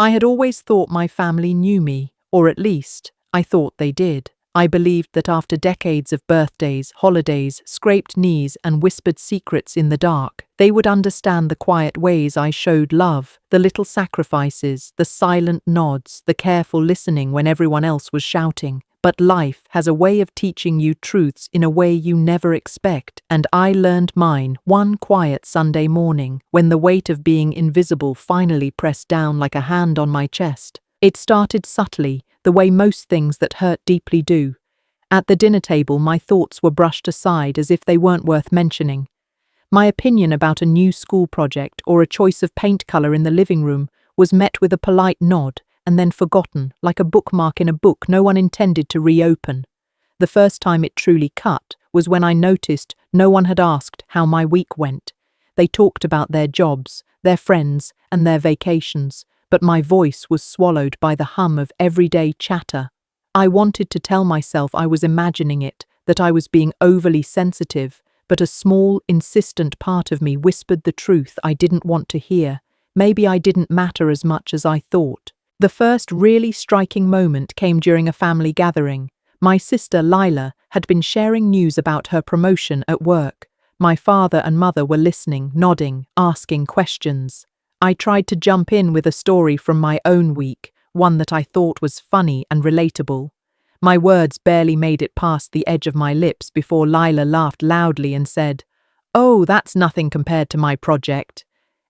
I had always thought my family knew me, or at least, I thought they did. I believed that after decades of birthdays, holidays, scraped knees, and whispered secrets in the dark, they would understand the quiet ways I showed love, the little sacrifices, the silent nods, the careful listening when everyone else was shouting. But life has a way of teaching you truths in a way you never expect, and I learned mine one quiet Sunday morning when the weight of being invisible finally pressed down like a hand on my chest. It started subtly, the way most things that hurt deeply do. At the dinner table, my thoughts were brushed aside as if they weren't worth mentioning. My opinion about a new school project or a choice of paint color in the living room was met with a polite nod and then forgotten, like a bookmark in a book no one intended to reopen. The first time it truly cut was when I noticed no one had asked how my week went. They talked about their jobs, their friends, and their vacations, but my voice was swallowed by the hum of everyday chatter. I wanted to tell myself I was imagining it, that I was being overly sensitive, but a small, insistent part of me whispered the truth I didn't want to hear. Maybe I didn't matter as much as I thought. The first really striking moment came during a family gathering. My sister Lila had been sharing news about her promotion at work. My father and mother were listening, nodding, asking questions. I tried to jump in with a story from my own week, one that I thought was funny and relatable. My words barely made it past the edge of my lips before Lila laughed loudly and said, "Oh, that's nothing compared to my project."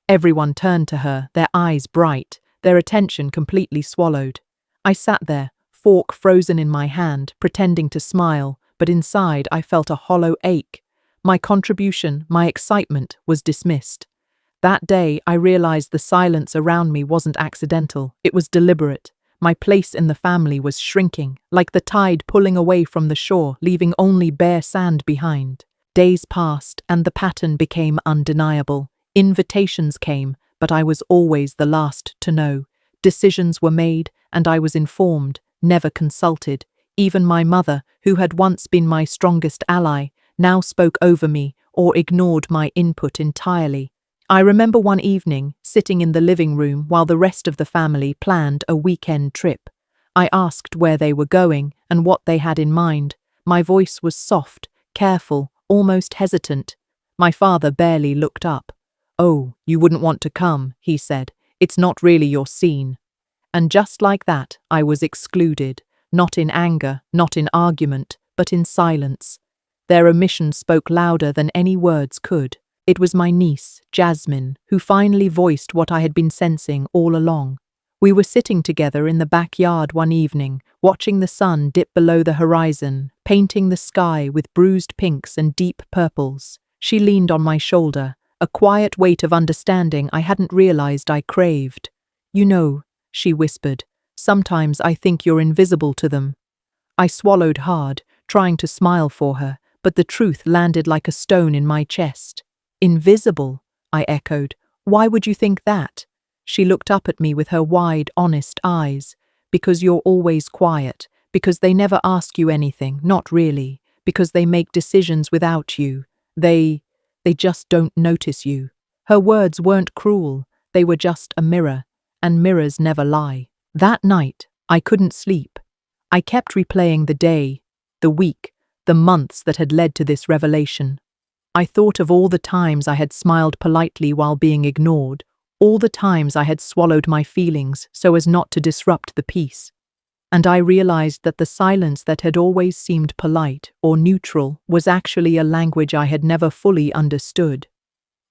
Everyone turned to her, their eyes bright, their attention completely swallowed. I sat there, fork frozen in my hand, pretending to smile, but inside I felt a hollow ache. My contribution, my excitement, was dismissed. That day, I realized the silence around me wasn't accidental, it was deliberate. My place in the family was shrinking, like the tide pulling away from the shore, leaving only bare sand behind. Days passed, and the pattern became undeniable. Invitations came, but I was always the last to know. Decisions were made, and I was informed, never consulted. Even my mother, who had once been my strongest ally, now spoke over me or ignored my input entirely. I remember one evening, sitting in the living room while the rest of the family planned a weekend trip. I asked where they were going and what they had in mind. My voice was soft, careful, almost hesitant. My father barely looked up. "Oh, you wouldn't want to come," he said. "It's not really your scene." And just like that, I was excluded, not in anger, not in argument, but in silence. Their omission spoke louder than any words could. It was my niece, Jasmine, who finally voiced what I had been sensing all along. We were sitting together in the backyard one evening, watching the sun dip below the horizon, painting the sky with bruised pinks and deep purples. She leaned on my shoulder, a quiet weight of understanding I hadn't realized I craved. "You know," she whispered, "sometimes I think you're invisible to them." I swallowed hard, trying to smile for her, but the truth landed like a stone in my chest. "Invisible?" I echoed. "Why would you think that?" She looked up at me with her wide, honest eyes. "Because you're always quiet, because they never ask you anything, not really, because they make decisions without you. They just don't notice you." Her words weren't cruel, they were just a mirror, and mirrors never lie. That night, I couldn't sleep. I kept replaying the day, the week, the months that had led to this revelation. I thought of all the times I had smiled politely while being ignored, all the times I had swallowed my feelings so as not to disrupt the peace. And I realized that the silence that had always seemed polite or neutral was actually a language I had never fully understood.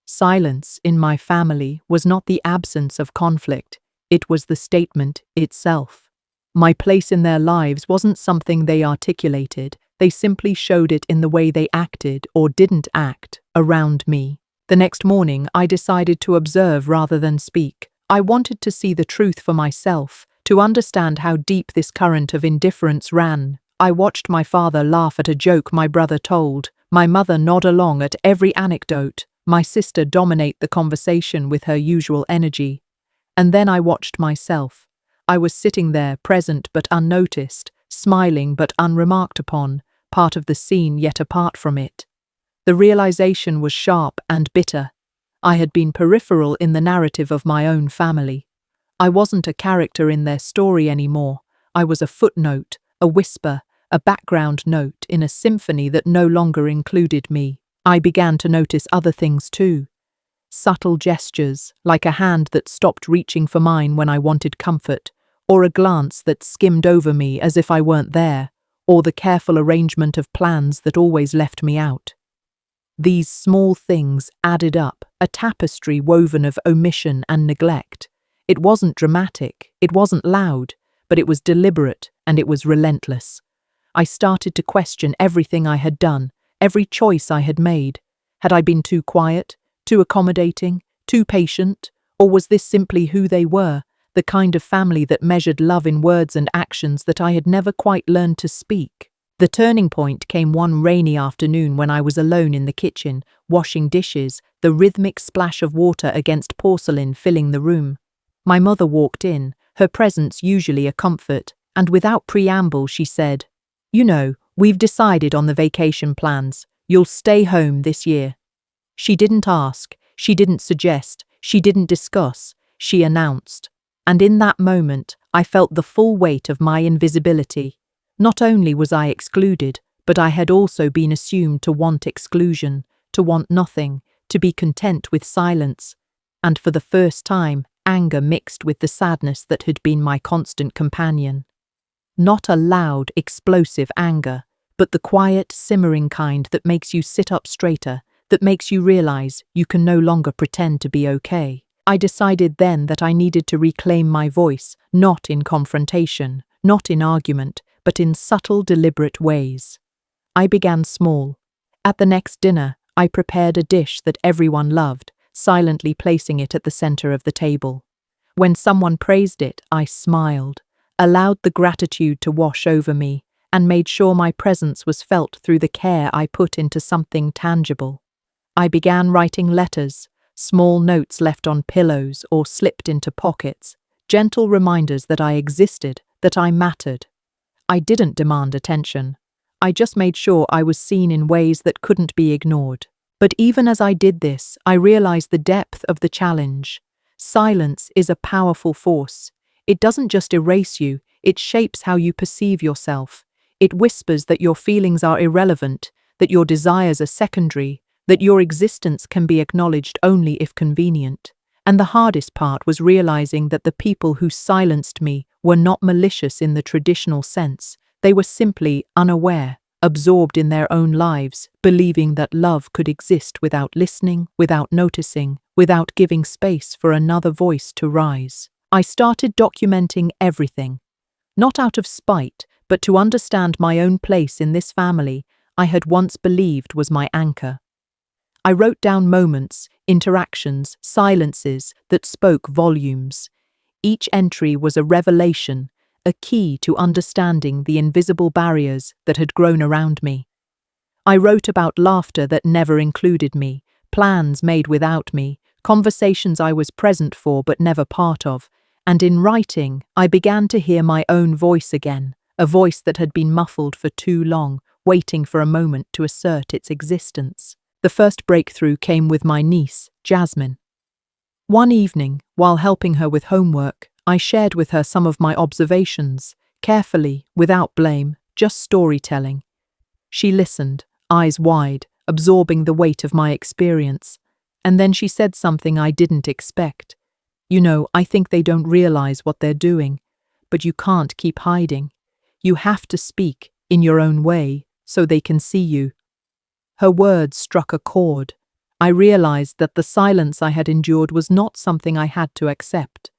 Silence, in my family, was not the absence of conflict, it was the statement itself. My place in their lives wasn't something they articulated, they simply showed it in the way they acted or didn't act around me. The next morning, I decided to observe rather than speak. I wanted to see the truth for myself, to understand how deep this current of indifference ran. I watched my father laugh at a joke my brother told, my mother nod along at every anecdote, my sister dominate the conversation with her usual energy. And then I watched myself. I was sitting there, present but unnoticed, smiling but unremarked upon, part of the scene yet apart from it. The realization was sharp and bitter. I had been peripheral in the narrative of my own family. I wasn't a character in their story anymore. I was a footnote, a whisper, a background note in a symphony that no longer included me. I began to notice other things too. Subtle gestures, like a hand that stopped reaching for mine when I wanted comfort, or a glance that skimmed over me as if I weren't there, or the careful arrangement of plans that always left me out. These small things added up, a tapestry woven of omission and neglect. It wasn't dramatic, it wasn't loud, but it was deliberate and it was relentless. I started to question everything I had done, every choice I had made. Had I been too quiet, too accommodating, too patient, or was this simply who they were, the kind of family that measured love in words and actions that I had never quite learned to speak? The turning point came one rainy afternoon when I was alone in the kitchen, washing dishes, the rhythmic splash of water against porcelain filling the room. My mother walked in, her presence usually a comfort, and without preamble she said, "You know, we've decided on the vacation plans. You'll stay home this year." She didn't ask, she didn't suggest, she didn't discuss, she announced. And in that moment, I felt the full weight of my invisibility. Not only was I excluded, but I had also been assumed to want exclusion, to want nothing, to be content with silence. And for the first time, anger mixed with the sadness that had been my constant companion. Not a loud, explosive anger, but the quiet, simmering kind that makes you sit up straighter, that makes you realize you can no longer pretend to be okay. I decided then that I needed to reclaim my voice, not in confrontation, not in argument, but in subtle, deliberate ways. I began small. At the next dinner, I prepared a dish that everyone loved, silently placing it at the center of the table. When someone praised it, I smiled, allowed the gratitude to wash over me, and made sure my presence was felt through the care I put into something tangible. I began writing letters, small notes left on pillows or slipped into pockets, gentle reminders that I existed, that I mattered. I didn't demand attention. I just made sure I was seen in ways that couldn't be ignored. But even as I did this, I realized the depth of the challenge. Silence is a powerful force. It doesn't just erase you, it shapes how you perceive yourself. It whispers that your feelings are irrelevant, that your desires are secondary, that your existence can be acknowledged only if convenient. And the hardest part was realizing that the people who silenced me were not malicious in the traditional sense. They were simply unaware, absorbed in their own lives, believing that love could exist without listening, without noticing, without giving space for another voice to rise. I started documenting everything, not out of spite, but to understand my own place in this family I had once believed was my anchor. I wrote down moments, interactions, silences that spoke volumes. Each entry was a revelation, a key to understanding the invisible barriers that had grown around me. I wrote about laughter that never included me, plans made without me, conversations I was present for but never part of, and in writing, I began to hear my own voice again, a voice that had been muffled for too long, waiting for a moment to assert its existence. The first breakthrough came with my niece, Jasmine. One evening, while helping her with homework, I shared with her some of my observations, carefully, without blame, just storytelling. She listened, eyes wide, absorbing the weight of my experience. And then she said something I didn't expect. "You know, I think they don't realize what they're doing, but you can't keep hiding. You have to speak, in your own way, so they can see you." Her words struck a chord. I realized that the silence I had endured was not something I had to accept.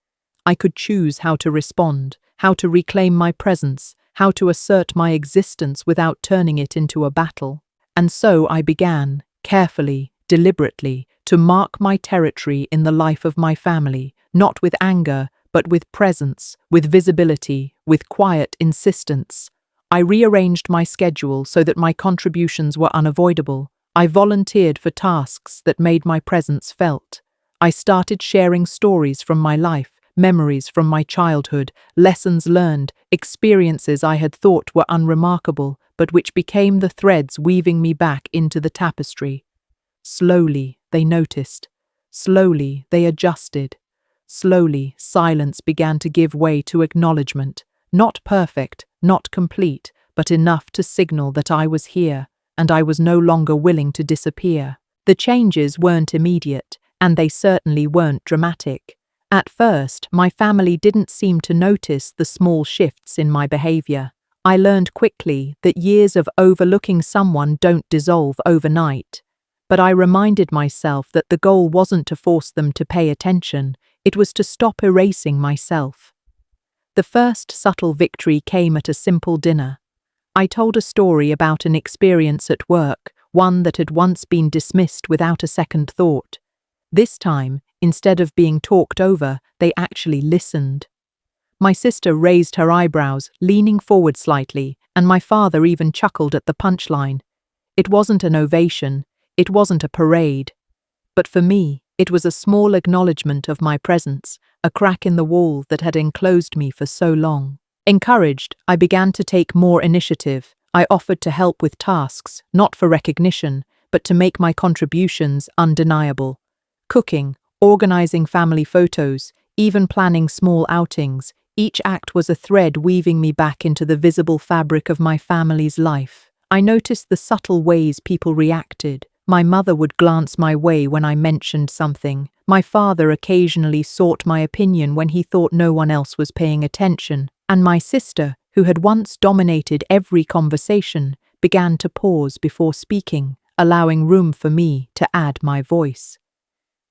I could choose how to respond, how to reclaim my presence, how to assert my existence without turning it into a battle. And so I began, carefully, deliberately, to mark my territory in the life of my family, not with anger, but with presence, with visibility, with quiet insistence. I rearranged my schedule so that my contributions were unavoidable. I volunteered for tasks that made my presence felt. I started sharing stories from my life, memories from my childhood, lessons learned, experiences I had thought were unremarkable, but which became the threads weaving me back into the tapestry. Slowly, they noticed. Slowly, they adjusted. Slowly, silence began to give way to acknowledgement. Not perfect, not complete, but enough to signal that I was here, and I was no longer willing to disappear. The changes weren't immediate, and they certainly weren't dramatic. At first, my family didn't seem to notice the small shifts in my behavior. I learned quickly that years of overlooking someone don't dissolve overnight. But I reminded myself that the goal wasn't to force them to pay attention, it was to stop erasing myself. The first subtle victory came at a simple dinner. I told a story about an experience at work, one that had once been dismissed without a second thought. This time, instead of being talked over, they actually listened. My sister raised her eyebrows, leaning forward slightly, and my father even chuckled at the punchline. It wasn't an ovation, it wasn't a parade. But for me, it was a small acknowledgement of my presence, a crack in the wall that had enclosed me for so long. Encouraged, I began to take more initiative. I offered to help with tasks, not for recognition, but to make my contributions undeniable. Cooking, organizing family photos, even planning small outings, each act was a thread weaving me back into the visible fabric of my family's life. I noticed the subtle ways people reacted. My mother would glance my way when I mentioned something. My father occasionally sought my opinion when he thought no one else was paying attention. And my sister, who had once dominated every conversation, began to pause before speaking, allowing room for me to add my voice.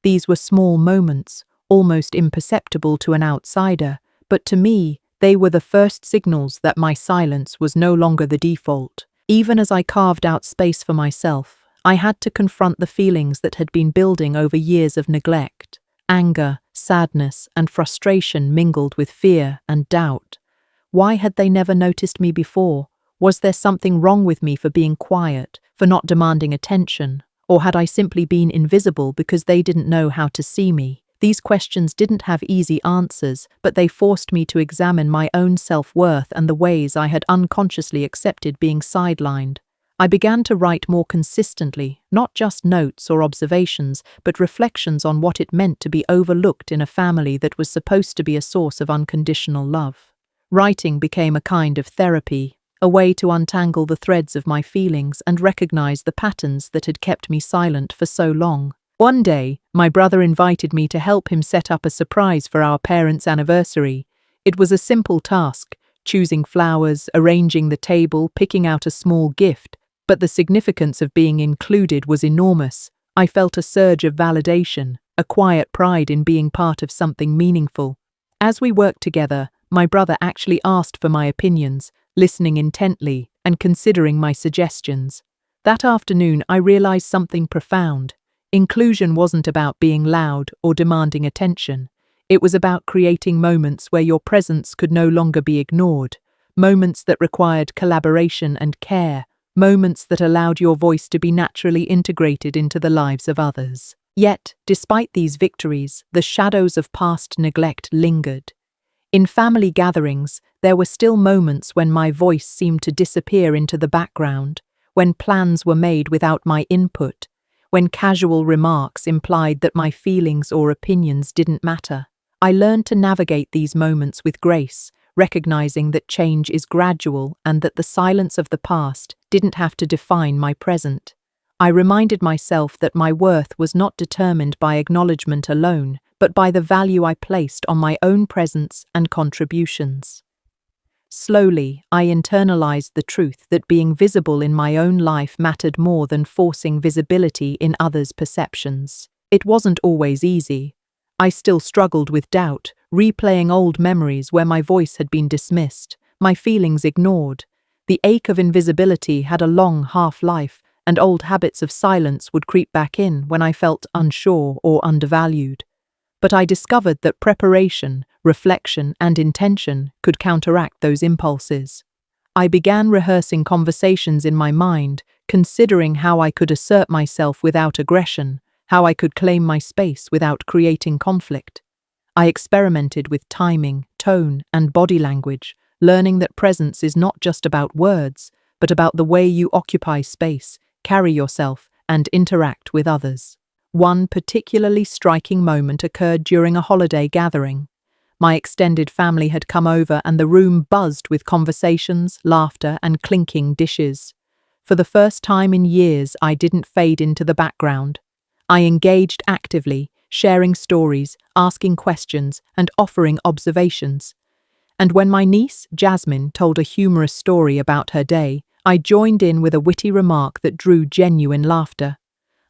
These were small moments, almost imperceptible to an outsider, but to me, they were the first signals that my silence was no longer the default. Even as I carved out space for myself, I had to confront the feelings that had been building over years of neglect. Anger, sadness, and frustration mingled with fear and doubt. Why had they never noticed me before? Was there something wrong with me for being quiet, for not demanding attention? Or had I simply been invisible because they didn't know how to see me? These questions didn't have easy answers, but they forced me to examine my own self-worth and the ways I had unconsciously accepted being sidelined. I began to write more consistently, not just notes or observations, but reflections on what it meant to be overlooked in a family that was supposed to be a source of unconditional love. Writing became a kind of therapy, a way to untangle the threads of my feelings and recognize the patterns that had kept me silent for so long. One day, my brother invited me to help him set up a surprise for our parents' anniversary. It was a simple task, choosing flowers, arranging the table, picking out a small gift, but the significance of being included was enormous. I felt a surge of validation, a quiet pride in being part of something meaningful. As we worked together, my brother actually asked for my opinions, listening intently and considering my suggestions. That afternoon, I realized something profound. Inclusion wasn't about being loud or demanding attention. It was about creating moments where your presence could no longer be ignored, moments that required collaboration and care, moments that allowed your voice to be naturally integrated into the lives of others. Yet, despite these victories, the shadows of past neglect lingered. In family gatherings, there were still moments when my voice seemed to disappear into the background, when plans were made without my input, when casual remarks implied that my feelings or opinions didn't matter. I learned to navigate these moments with grace, recognizing that change is gradual and that the silence of the past didn't have to define my present. I reminded myself that my worth was not determined by acknowledgement alone, but by the value I placed on my own presence and contributions. Slowly, I internalized the truth that being visible in my own life mattered more than forcing visibility in others' perceptions. It wasn't always easy. I still struggled with doubt, replaying old memories where my voice had been dismissed, my feelings ignored. The ache of invisibility had a long half-life, and old habits of silence would creep back in when I felt unsure or undervalued. But I discovered that preparation, reflection, and intention could counteract those impulses. I began rehearsing conversations in my mind, considering how I could assert myself without aggression, how I could claim my space without creating conflict. I experimented with timing, tone, and body language, learning that presence is not just about words, but about the way you occupy space, carry yourself, and interact with others. One particularly striking moment occurred during a holiday gathering. My extended family had come over and the room buzzed with conversations, laughter, and clinking dishes. For the first time in years, I didn't fade into the background. I engaged actively, sharing stories, asking questions, and offering observations. And when my niece, Jasmine, told a humorous story about her day, I joined in with a witty remark that drew genuine laughter.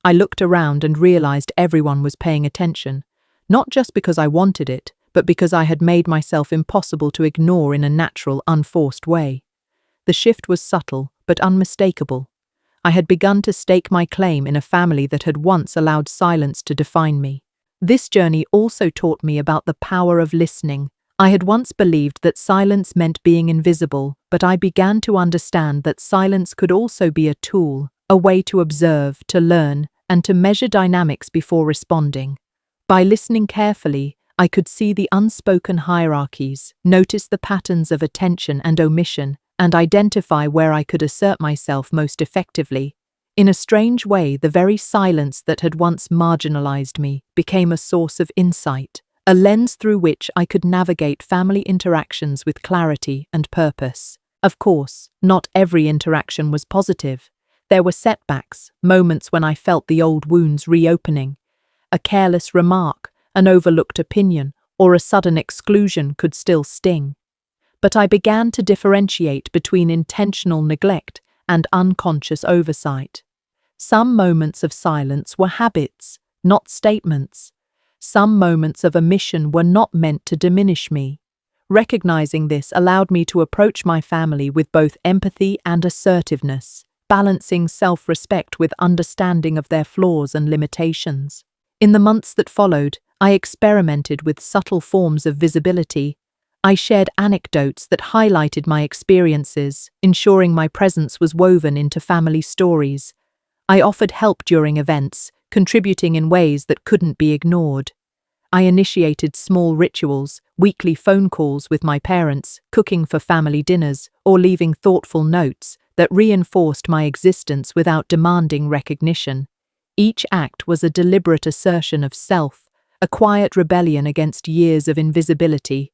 I looked around and realized everyone was paying attention, not just because I wanted it, but because I had made myself impossible to ignore in a natural, unforced way. The shift was subtle, but unmistakable. I had begun to stake my claim in a family that had once allowed silence to define me. This journey also taught me about the power of listening. I had once believed that silence meant being invisible, but I began to understand that silence could also be a tool, a way to observe, to learn, and to measure dynamics before responding. By listening carefully, I could see the unspoken hierarchies, notice the patterns of attention and omission, and identify where I could assert myself most effectively. In a strange way, the very silence that had once marginalized me became a source of insight, a lens through which I could navigate family interactions with clarity and purpose. Of course, not every interaction was positive. There were setbacks, moments when I felt the old wounds reopening. A careless remark, an overlooked opinion, or a sudden exclusion could still sting. But I began to differentiate between intentional neglect and unconscious oversight. Some moments of silence were habits, not statements. Some moments of omission were not meant to diminish me. Recognizing this allowed me to approach my family with both empathy and assertiveness, balancing self-respect with understanding of their flaws and limitations. In the months that followed, I experimented with subtle forms of visibility. I shared anecdotes that highlighted my experiences, ensuring my presence was woven into family stories. I offered help during events, contributing in ways that couldn't be ignored. I initiated small rituals, weekly phone calls with my parents, cooking for family dinners, or leaving thoughtful notes that reinforced my existence without demanding recognition. Each act was a deliberate assertion of self, a quiet rebellion against years of invisibility.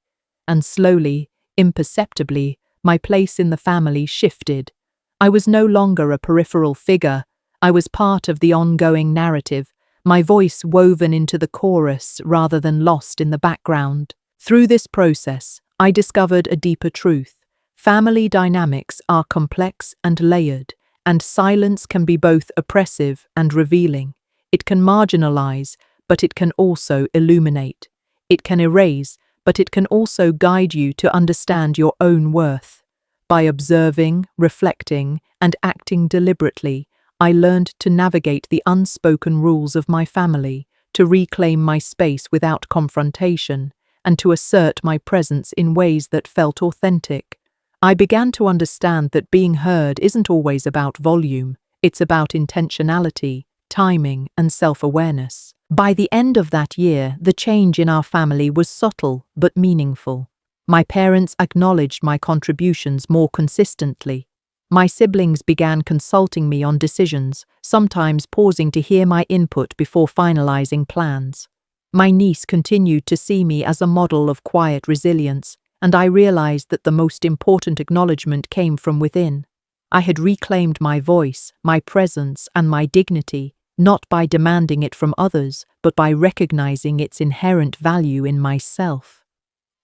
And slowly, imperceptibly, my place in the family shifted. I was no longer a peripheral figure. I was part of the ongoing narrative, my voice woven into the chorus rather than lost in the background. Through this process, I discovered a deeper truth. Family dynamics are complex and layered, and silence can be both oppressive and revealing. It can marginalize, but it can also illuminate. It can erase, but it can also guide you to understand your own worth. By observing, reflecting, and acting deliberately, I learned to navigate the unspoken rules of my family, to reclaim my space without confrontation, and to assert my presence in ways that felt authentic. I began to understand that being heard isn't always about volume, it's about intentionality, timing, and self-awareness. By the end of that year, the change in our family was subtle but meaningful. My parents acknowledged my contributions more consistently. My siblings began consulting me on decisions, sometimes pausing to hear my input before finalizing plans. My niece continued to see me as a model of quiet resilience, and I realized that the most important acknowledgement came from within. I had reclaimed my voice, my presence, and my dignity, not by demanding it from others, but by recognizing its inherent value in myself.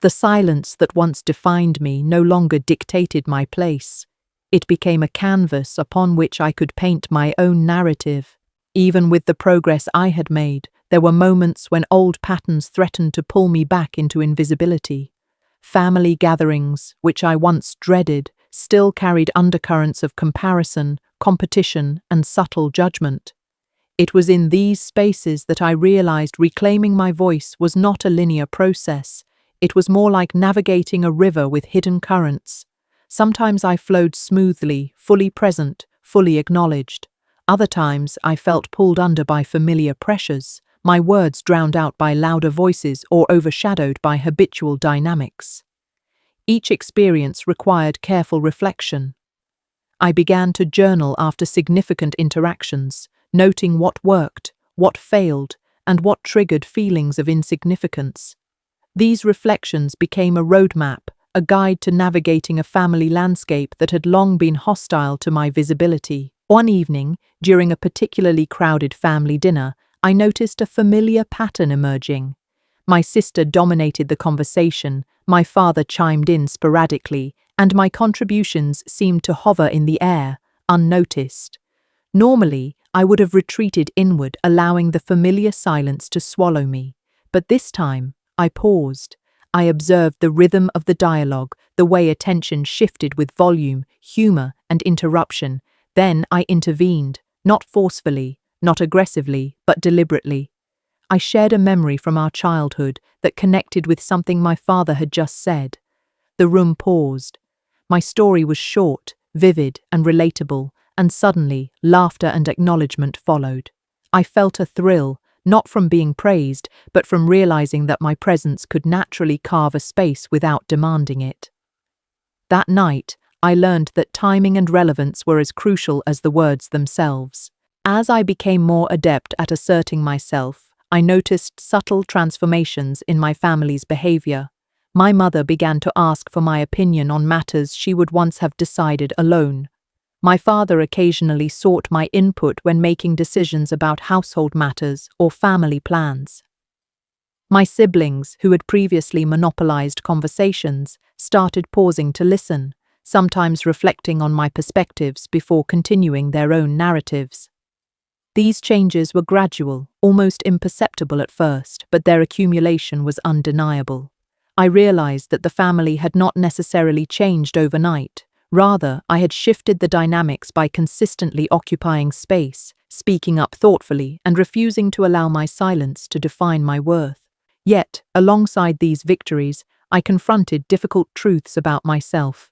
The silence that once defined me no longer dictated my place. It became a canvas upon which I could paint my own narrative. Even with the progress I had made, there were moments when old patterns threatened to pull me back into invisibility. Family gatherings, which I once dreaded, still carried undercurrents of comparison, competition, and subtle judgment. It was in these spaces that I realized reclaiming my voice was not a linear process. It was more like navigating a river with hidden currents. Sometimes I flowed smoothly, fully present, fully acknowledged. Other times I felt pulled under by familiar pressures, my words drowned out by louder voices or overshadowed by habitual dynamics. Each experience required careful reflection. I began to journal after significant interactions, noting what worked, what failed, and what triggered feelings of insignificance. These reflections became a roadmap, a guide to navigating a family landscape that had long been hostile to my visibility. One evening, during a particularly crowded family dinner, I noticed a familiar pattern emerging. My sister dominated the conversation, my father chimed in sporadically, and my contributions seemed to hover in the air, unnoticed. Normally, I would have retreated inward, allowing the familiar silence to swallow me. But this time, I paused. I observed the rhythm of the dialogue, the way attention shifted with volume, humor, and interruption. Then I intervened, not forcefully, not aggressively, but deliberately. I shared a memory from our childhood that connected with something my father had just said. The room paused. My story was short, vivid, and relatable, and suddenly laughter and acknowledgement followed. I felt a thrill, not from being praised, but from realizing that my presence could naturally carve a space without demanding it. That night, I learned that timing and relevance were as crucial as the words themselves. As I became more adept at asserting myself, I noticed subtle transformations in my family's behavior. My mother began to ask for my opinion on matters she would once have decided alone. My father occasionally sought my input when making decisions about household matters or family plans. My siblings, who had previously monopolized conversations, started pausing to listen, sometimes reflecting on my perspectives before continuing their own narratives. These changes were gradual, almost imperceptible at first, but their accumulation was undeniable. I realized that the family had not necessarily changed overnight. Rather, I had shifted the dynamics by consistently occupying space, speaking up thoughtfully, and refusing to allow my silence to define my worth. Yet, alongside these victories, I confronted difficult truths about myself.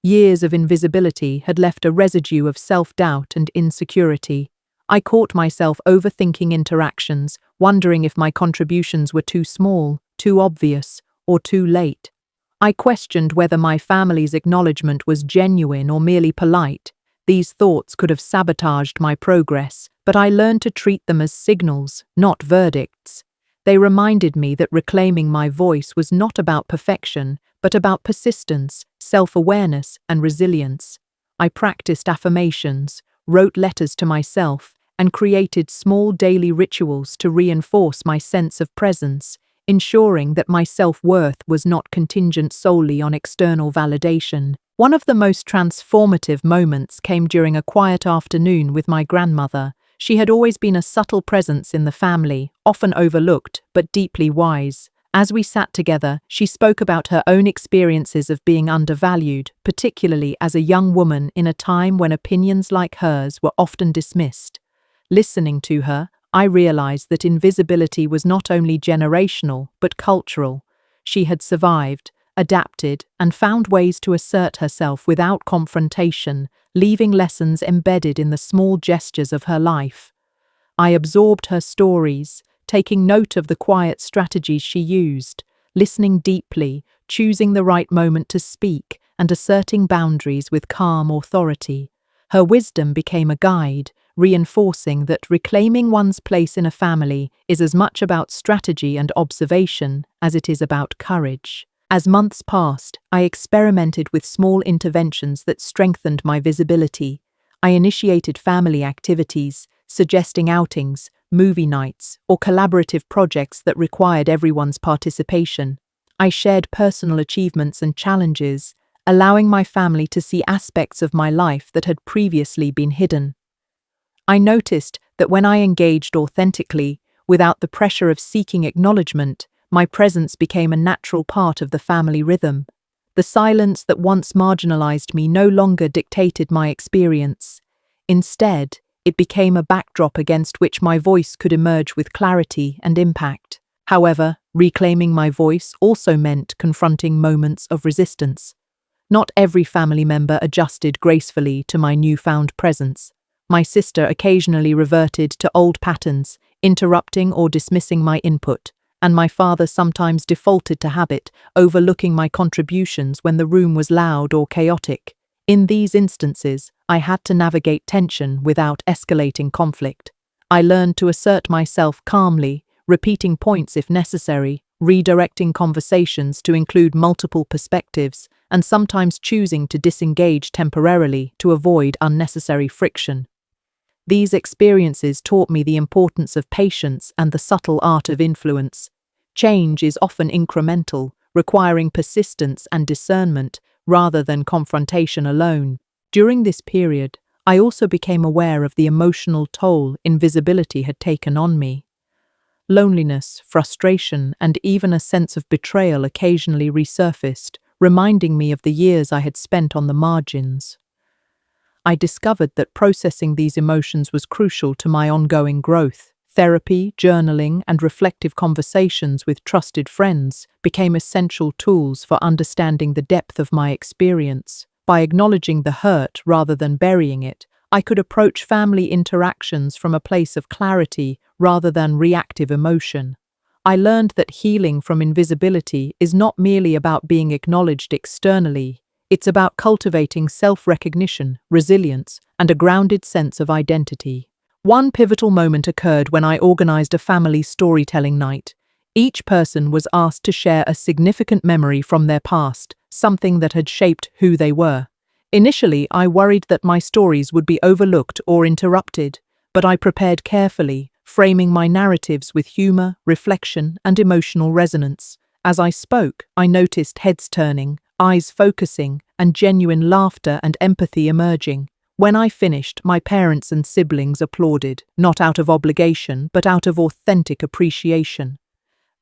Years of invisibility had left a residue of self-doubt and insecurity. I caught myself overthinking interactions, wondering if my contributions were too small, too obvious, or too late. I questioned whether my family's acknowledgement was genuine or merely polite. These thoughts could have sabotaged my progress, but I learned to treat them as signals, not verdicts. They reminded me that reclaiming my voice was not about perfection, but about persistence, self-awareness, and resilience. I practiced affirmations, wrote letters to myself, and created small daily rituals to reinforce my sense of presence, ensuring that my self-worth was not contingent solely on external validation. One of the most transformative moments came during a quiet afternoon with my grandmother. She had always been a subtle presence in the family, often overlooked, but deeply wise. As we sat together, she spoke about her own experiences of being undervalued, particularly as a young woman in a time when opinions like hers were often dismissed. Listening to her, I realized that invisibility was not only generational, but cultural. She had survived, adapted, and found ways to assert herself without confrontation, leaving lessons embedded in the small gestures of her life. I absorbed her stories, taking note of the quiet strategies she used, listening deeply, choosing the right moment to speak, and asserting boundaries with calm authority. Her wisdom became a guide, reinforcing that reclaiming one's place in a family is as much about strategy and observation as it is about courage. As months passed, I experimented with small interventions that strengthened my visibility. I initiated family activities, suggesting outings, movie nights, or collaborative projects that required everyone's participation. I shared personal achievements and challenges, allowing my family to see aspects of my life that had previously been hidden. I noticed that when I engaged authentically, without the pressure of seeking acknowledgement, my presence became a natural part of the family rhythm. The silence that once marginalized me no longer dictated my experience. Instead, it became a backdrop against which my voice could emerge with clarity and impact. However, reclaiming my voice also meant confronting moments of resistance. Not every family member adjusted gracefully to my newfound presence. My sister occasionally reverted to old patterns, interrupting or dismissing my input, and my father sometimes defaulted to habit, overlooking my contributions when the room was loud or chaotic. In these instances, I had to navigate tension without escalating conflict. I learned to assert myself calmly, repeating points if necessary, redirecting conversations to include multiple perspectives, and sometimes choosing to disengage temporarily to avoid unnecessary friction. These experiences taught me the importance of patience and the subtle art of influence. Change is often incremental, requiring persistence and discernment rather than confrontation alone. During this period, I also became aware of the emotional toll invisibility had taken on me. Loneliness, frustration, and even a sense of betrayal occasionally resurfaced, reminding me of the years I had spent on the margins. I discovered that processing these emotions was crucial to my ongoing growth. Therapy, journaling, and reflective conversations with trusted friends became essential tools for understanding the depth of my experience. By acknowledging the hurt rather than burying it, I could approach family interactions from a place of clarity rather than reactive emotion. I learned that healing from invisibility is not merely about being acknowledged externally, it's about cultivating self-recognition, resilience, and a grounded sense of identity. One pivotal moment occurred when I organized a family storytelling night. Each person was asked to share a significant memory from their past, something that had shaped who they were. Initially, I worried that my stories would be overlooked or interrupted, but I prepared carefully, framing my narratives with humor, reflection, and emotional resonance. As I spoke, I noticed heads turning, eyes focusing, and genuine laughter and empathy emerging. When I finished, my parents and siblings applauded, not out of obligation, but out of authentic appreciation.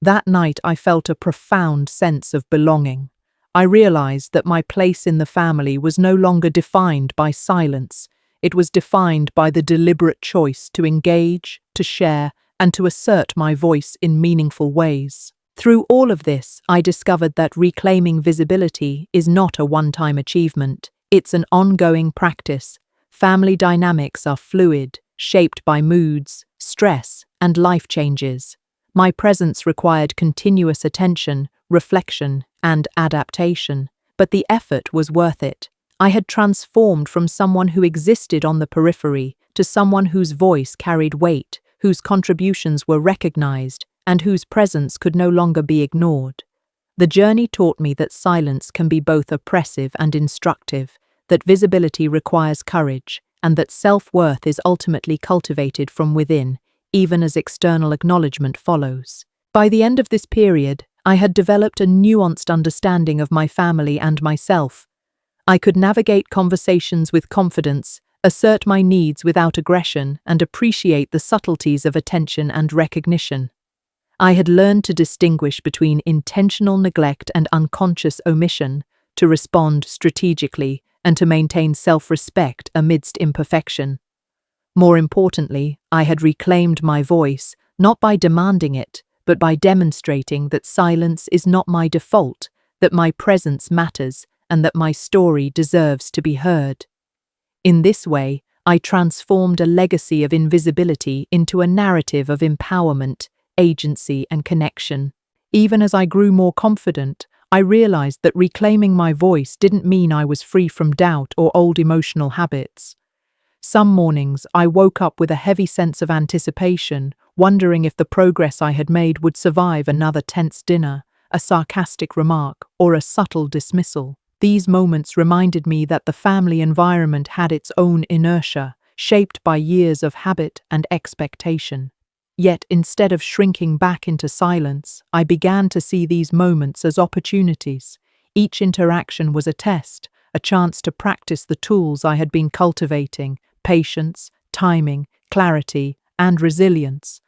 That night, I felt a profound sense of belonging. I realized that my place in the family was no longer defined by silence. It was defined by the deliberate choice to engage, to share, and to assert my voice in meaningful ways. Through all of this, I discovered that reclaiming visibility is not a one-time achievement. It's an ongoing practice. Family dynamics are fluid, shaped by moods, stress, and life changes. My presence required continuous attention, reflection, and adaptation, but the effort was worth it. I had transformed from someone who existed on the periphery to someone whose voice carried weight, whose contributions were recognized, and whose presence could no longer be ignored. The journey taught me that silence can be both oppressive and instructive, that visibility requires courage, and that self-worth is ultimately cultivated from within, even as external acknowledgement follows. By the end of this period, I had developed a nuanced understanding of my family and myself. I could navigate conversations with confidence, assert my needs without aggression, and appreciate the subtleties of attention and recognition. I had learned to distinguish between intentional neglect and unconscious omission, to respond strategically, and to maintain self-respect amidst imperfection. More importantly, I had reclaimed my voice, not by demanding it, but by demonstrating that silence is not my default, that my presence matters, and that my story deserves to be heard. In this way, I transformed a legacy of invisibility into a narrative of empowerment, agency, and connection. Even as I grew more confident, I realized that reclaiming my voice didn't mean I was free from doubt or old emotional habits. Some mornings, I woke up with a heavy sense of anticipation, wondering if the progress I had made would survive another tense dinner, a sarcastic remark, or a subtle dismissal. These moments reminded me that the family environment had its own inertia, shaped by years of habit and expectation. Yet, instead of shrinking back into silence, I began to see these moments as opportunities. Each interaction was a test, a chance to practice the tools I had been cultivating: patience, timing, clarity, and resilience.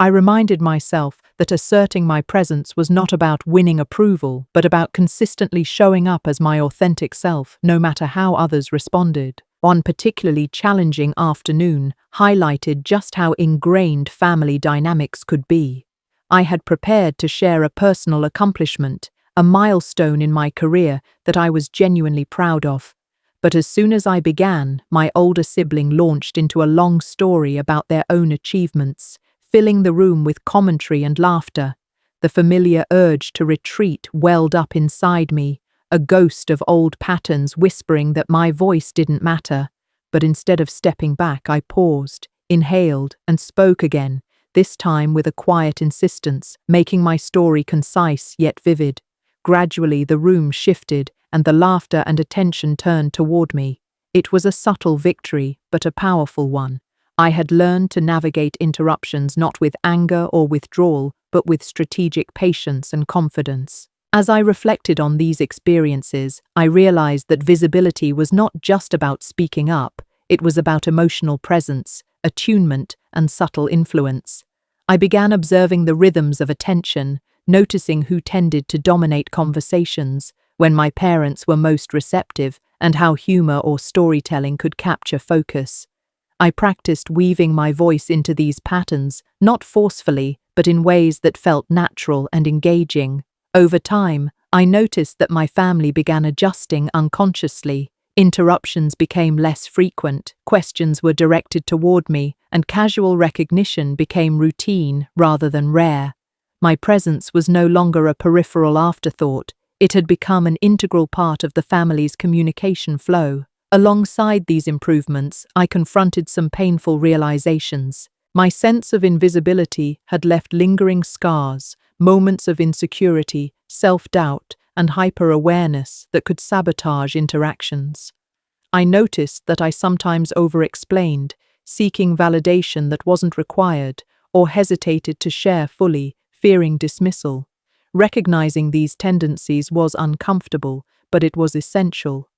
I reminded myself that asserting my presence was not about winning approval, but about consistently showing up as my authentic self, no matter how others responded. One particularly challenging afternoon highlighted just how ingrained family dynamics could be. I had prepared to share a personal accomplishment, a milestone in my career that I was genuinely proud of. But as soon as I began, my older sibling launched into a long story about their own achievements, filling the room with commentary and laughter. The familiar urge to retreat welled up inside me, a ghost of old patterns whispering that my voice didn't matter. But instead of stepping back, I paused, inhaled, and spoke again, this time with a quiet insistence, making my story concise yet vivid. Gradually, the room shifted, and the laughter and attention turned toward me. It was a subtle victory, but a powerful one. I had learned to navigate interruptions not with anger or withdrawal, but with strategic patience and confidence. As I reflected on these experiences, I realized that visibility was not just about speaking up, it was about emotional presence, attunement, and subtle influence. I began observing the rhythms of attention, noticing who tended to dominate conversations, when my parents were most receptive, and how humor or storytelling could capture focus. I practiced weaving my voice into these patterns, not forcefully, but in ways that felt natural and engaging. Over time, I noticed that my family began adjusting unconsciously. Interruptions became less frequent, questions were directed toward me, and casual recognition became routine rather than rare. My presence was no longer a peripheral afterthought, it had become an integral part of the family's communication flow. Alongside these improvements, I confronted some painful realizations. My sense of invisibility had left lingering scars, moments of insecurity, self-doubt, and hyper-awareness that could sabotage interactions. I noticed that I sometimes over-explained, seeking validation that wasn't required, or hesitated to share fully, fearing dismissal. Recognizing these tendencies was uncomfortable, but it was essential.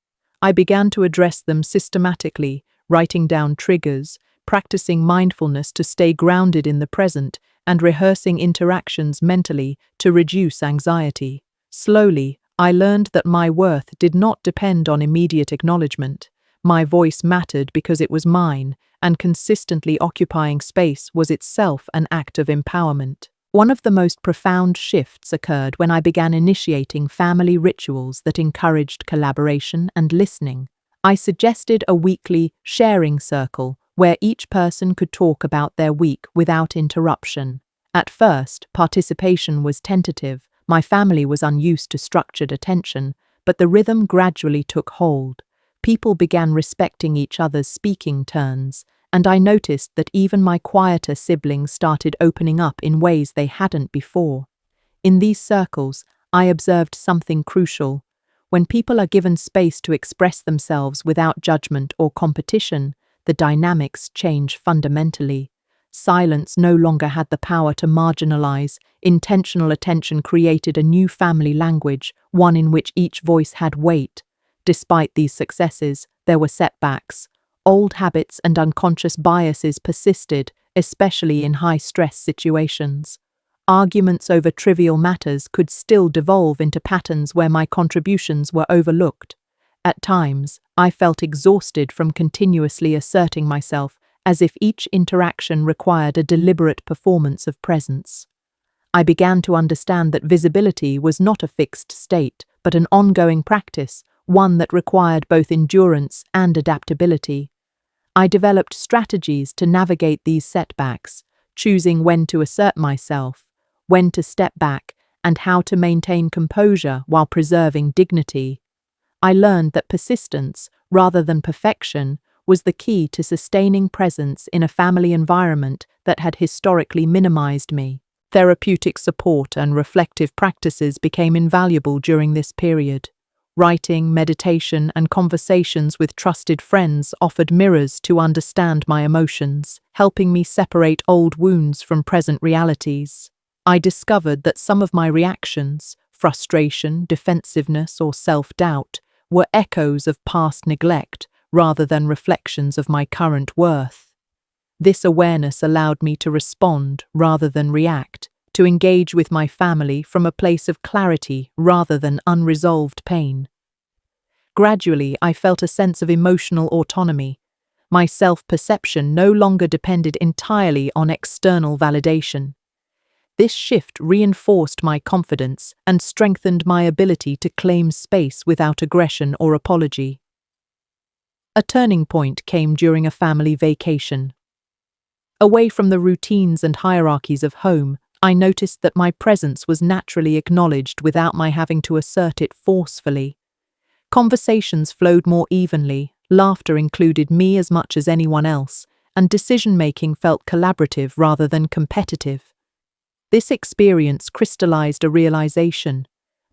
I began to address them systematically, writing down triggers, practicing mindfulness to stay grounded in the present, and rehearsing interactions mentally to reduce anxiety. Slowly, I learned that my worth did not depend on immediate acknowledgement. My voice mattered because it was mine, and consistently occupying space was itself an act of empowerment. One of the most profound shifts occurred when I began initiating family rituals that encouraged collaboration and listening. I suggested a weekly sharing circle where each person could talk about their week without interruption. At first, participation was tentative. My family was unused to structured attention, but the rhythm gradually took hold. People began respecting each other's speaking turns, and I noticed that even my quieter siblings started opening up in ways they hadn't before. In these circles, I observed something crucial. When people are given space to express themselves without judgment or competition, the dynamics change fundamentally. Silence no longer had the power to marginalize. Intentional attention created a new family language, one in which each voice had weight. Despite these successes, there were setbacks. Old habits and unconscious biases persisted, especially in high-stress situations. Arguments over trivial matters could still devolve into patterns where my contributions were overlooked. At times, I felt exhausted from continuously asserting myself, as if each interaction required a deliberate performance of presence. I began to understand that visibility was not a fixed state, but an ongoing practice, one that required both endurance and adaptability. I developed strategies to navigate these setbacks, choosing when to assert myself, when to step back, and how to maintain composure while preserving dignity. I learned that persistence, rather than perfection, was the key to sustaining presence in a family environment that had historically minimized me. Therapeutic support and reflective practices became invaluable during this period. Writing, meditation, and conversations with trusted friends offered mirrors to understand my emotions, helping me separate old wounds from present realities. I discovered that some of my reactions, frustration, defensiveness, or self-doubt, were echoes of past neglect rather than reflections of my current worth. This awareness allowed me to respond rather than react, to engage with my family from a place of clarity rather than unresolved pain. Gradually, I felt a sense of emotional autonomy. My self-perception no longer depended entirely on external validation. This shift reinforced my confidence and strengthened my ability to claim space without aggression or apology. A turning point came during a family vacation. Away from the routines and hierarchies of home, I noticed that my presence was naturally acknowledged without my having to assert it forcefully. Conversations flowed more evenly, laughter included me as much as anyone else, and decision-making felt collaborative rather than competitive. This experience crystallized a realization.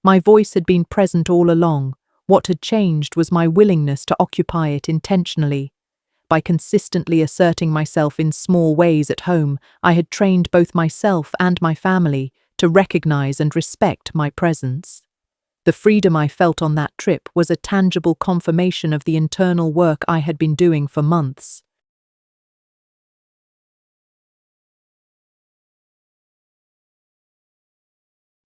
My voice had been present all along. What had changed was my willingness to occupy it intentionally. By consistently asserting myself in small ways at home, I had trained both myself and my family to recognize and respect my presence. The freedom I felt on that trip was a tangible confirmation of the internal work I had been doing for months.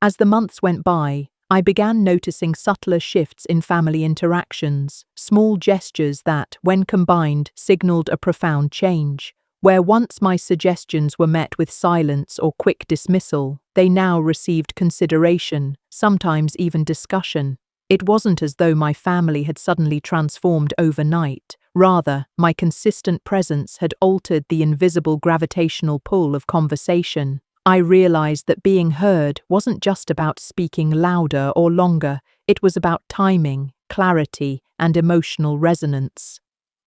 As the months went by, I began noticing subtler shifts in family interactions, small gestures that, when combined, signaled a profound change. Where once my suggestions were met with silence or quick dismissal, they now received consideration, sometimes even discussion. It wasn't as though my family had suddenly transformed overnight. Rather, my consistent presence had altered the invisible gravitational pull of conversation. I realized that being heard wasn't just about speaking louder or longer, it was about timing, clarity, and emotional resonance.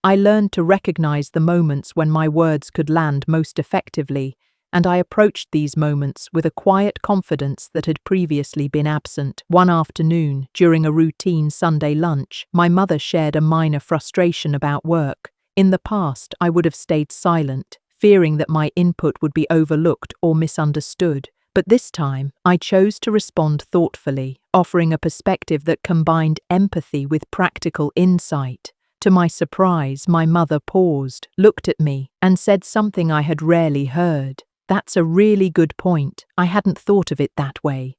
I learned to recognize the moments when my words could land most effectively, and I approached these moments with a quiet confidence that had previously been absent. One afternoon, during a routine Sunday lunch, my mother shared a minor frustration about work. In the past, I would have stayed silent, fearing that my input would be overlooked or misunderstood. But this time, I chose to respond thoughtfully, offering a perspective that combined empathy with practical insight. To my surprise, my mother paused, looked at me, and said something I had rarely heard. "That's a really good point. I hadn't thought of it that way."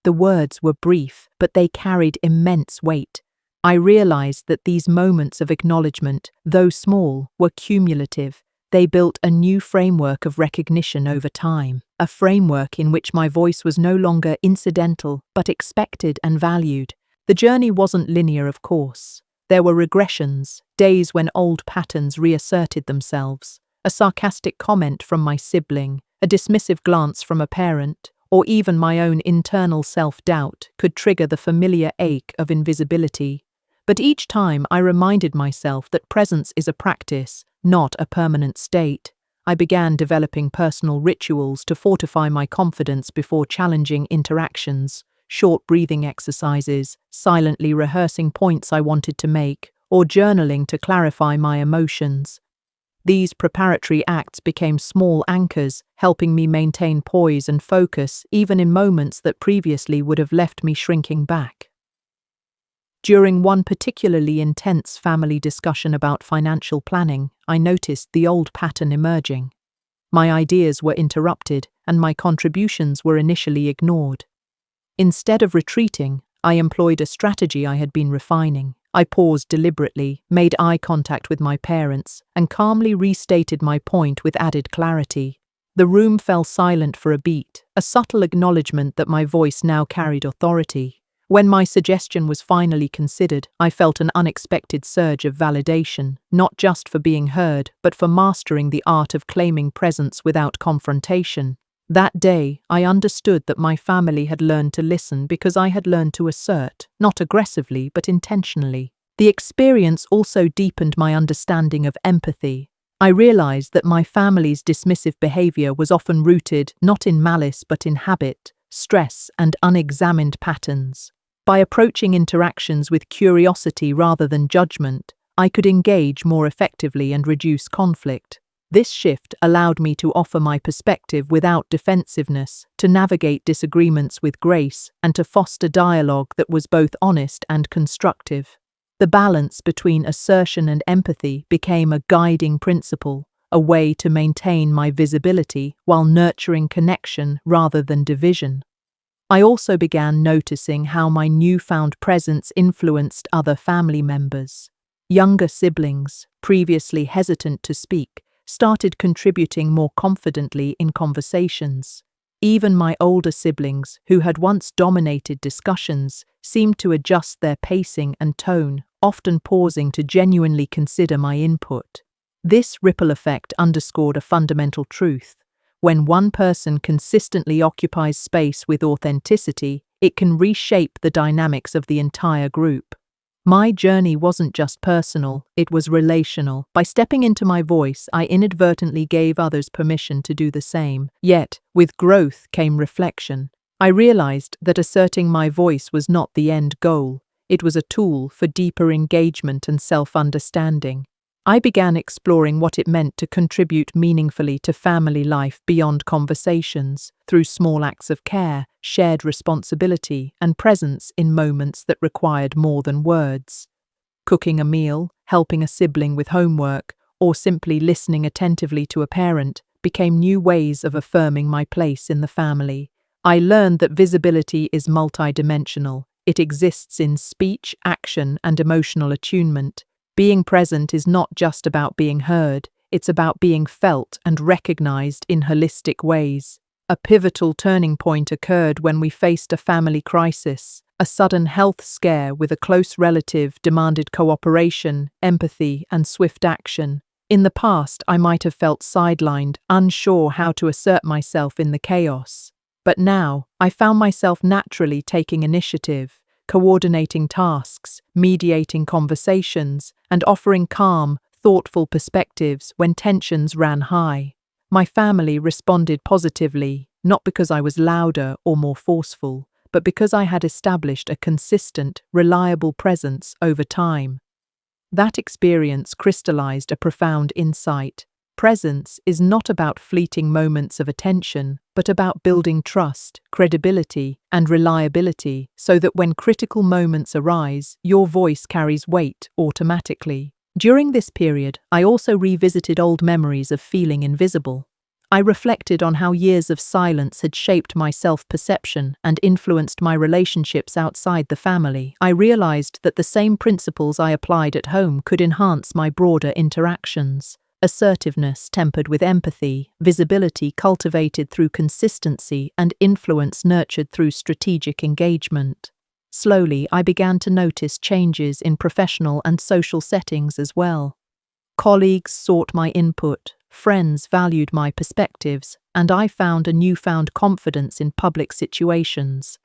The words were brief, but they carried immense weight. I realized that these moments of acknowledgement, though small, were cumulative. They built a new framework of recognition over time, a framework in which my voice was no longer incidental, but expected and valued. The journey wasn't linear, of course. There were regressions, days when old patterns reasserted themselves. A sarcastic comment from my sibling, a dismissive glance from a parent, or even my own internal self-doubt could trigger the familiar ache of invisibility. But each time I reminded myself that presence is a practice, not a permanent state. I began developing personal rituals to fortify my confidence before challenging interactions, short breathing exercises, silently rehearsing points I wanted to make, or journaling to clarify my emotions. These preparatory acts became small anchors, helping me maintain poise and focus even in moments that previously would have left me shrinking back. During one particularly intense family discussion about financial planning, I noticed the old pattern emerging. My ideas were interrupted, and my contributions were initially ignored. Instead of retreating, I employed a strategy I had been refining. I paused deliberately, made eye contact with my parents, and calmly restated my point with added clarity. The room fell silent for a beat, a subtle acknowledgement that my voice now carried authority. When my suggestion was finally considered, I felt an unexpected surge of validation, not just for being heard, but for mastering the art of claiming presence without confrontation. That day, I understood that my family had learned to listen because I had learned to assert, not aggressively, but intentionally. The experience also deepened my understanding of empathy. I realized that my family's dismissive behavior was often rooted not in malice but in habit, stress, and unexamined patterns. By approaching interactions with curiosity rather than judgment, I could engage more effectively and reduce conflict. This shift allowed me to offer my perspective without defensiveness, to navigate disagreements with grace, and to foster dialogue that was both honest and constructive. The balance between assertion and empathy became a guiding principle, a way to maintain my visibility while nurturing connection rather than division. I also began noticing how my newfound presence influenced other family members. Younger siblings, previously hesitant to speak, started contributing more confidently in conversations. Even my older siblings, who had once dominated discussions, seemed to adjust their pacing and tone, often pausing to genuinely consider my input. This ripple effect underscored a fundamental truth. When one person consistently occupies space with authenticity, it can reshape the dynamics of the entire group. My journey wasn't just personal, it was relational. By stepping into my voice, I inadvertently gave others permission to do the same. Yet, with growth came reflection. I realized that asserting my voice was not the end goal. It was a tool for deeper engagement and self-understanding. I began exploring what it meant to contribute meaningfully to family life beyond conversations, through small acts of care, shared responsibility, and presence in moments that required more than words. Cooking a meal, helping a sibling with homework, or simply listening attentively to a parent became new ways of affirming my place in the family. I learned that visibility is multidimensional. It exists in speech, action, and emotional attunement. Being present is not just about being heard, it's about being felt and recognized in holistic ways. A pivotal turning point occurred when we faced a family crisis. A sudden health scare with a close relative demanded cooperation, empathy, and swift action. In the past, I might have felt sidelined, unsure how to assert myself in the chaos. But now, I found myself naturally taking initiative, coordinating tasks, mediating conversations, and offering calm, thoughtful perspectives when tensions ran high. My family responded positively, not because I was louder or more forceful, but because I had established a consistent, reliable presence over time. That experience crystallized a profound insight. Presence is not about fleeting moments of attention, but about building trust, credibility, and reliability so that when critical moments arise, your voice carries weight automatically. During this period, I also revisited old memories of feeling invisible. I reflected on how years of silence had shaped my self-perception and influenced my relationships outside the family. I realized that the same principles I applied at home could enhance my broader interactions. Assertiveness tempered with empathy, visibility cultivated through consistency, and influence nurtured through strategic engagement. Slowly, I began to notice changes in professional and social settings as well. Colleagues sought my input, friends valued my perspectives, and I found a newfound confidence in public situations.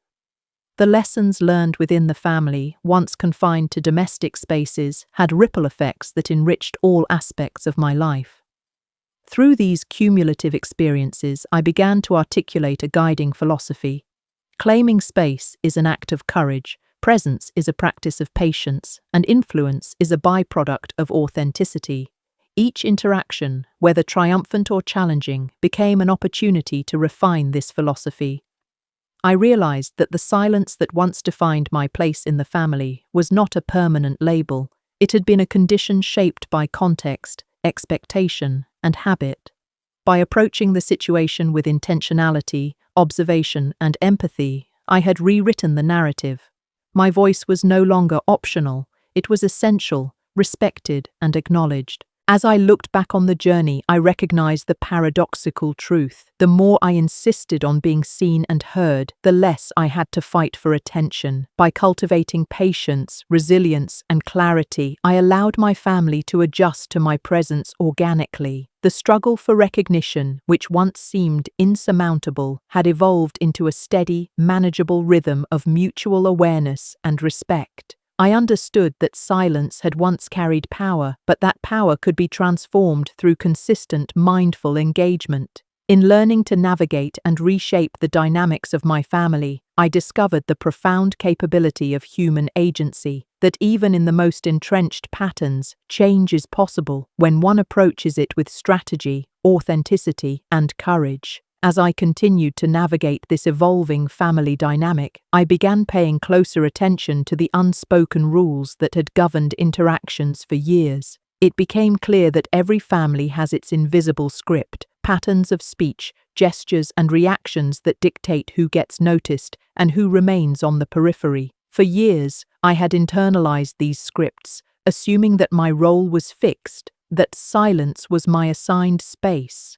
The lessons learned within the family, once confined to domestic spaces, had ripple effects that enriched all aspects of my life. Through these cumulative experiences, I began to articulate a guiding philosophy. Claiming space is an act of courage, presence is a practice of patience, and influence is a byproduct of authenticity. Each interaction, whether triumphant or challenging, became an opportunity to refine this philosophy. I realized that the silence that once defined my place in the family was not a permanent label. It had been a condition shaped by context, expectation, and habit. By approaching the situation with intentionality, observation, and empathy, I had rewritten the narrative. My voice was no longer optional, it was essential, respected, and acknowledged. As I looked back on the journey, I recognized the paradoxical truth. The more I insisted on being seen and heard, the less I had to fight for attention. By cultivating patience, resilience, and clarity, I allowed my family to adjust to my presence organically. The struggle for recognition, which once seemed insurmountable, had evolved into a steady, manageable rhythm of mutual awareness and respect. I understood that silence had once carried power, but that power could be transformed through consistent, mindful engagement. In learning to navigate and reshape the dynamics of my family, I discovered the profound capability of human agency, that even in the most entrenched patterns, change is possible when one approaches it with strategy, authenticity, and courage. As I continued to navigate this evolving family dynamic, I began paying closer attention to the unspoken rules that had governed interactions for years. It became clear that every family has its invisible script, patterns of speech, gestures, and reactions that dictate who gets noticed and who remains on the periphery. For years, I had internalized these scripts, assuming that my role was fixed, that silence was my assigned space.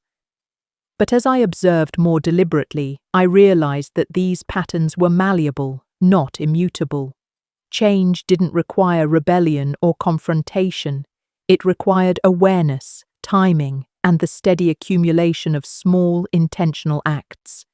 But as I observed more deliberately, I realized that these patterns were malleable, not immutable. Change didn't require rebellion or confrontation. It required awareness, timing, and the steady accumulation of small, intentional acts.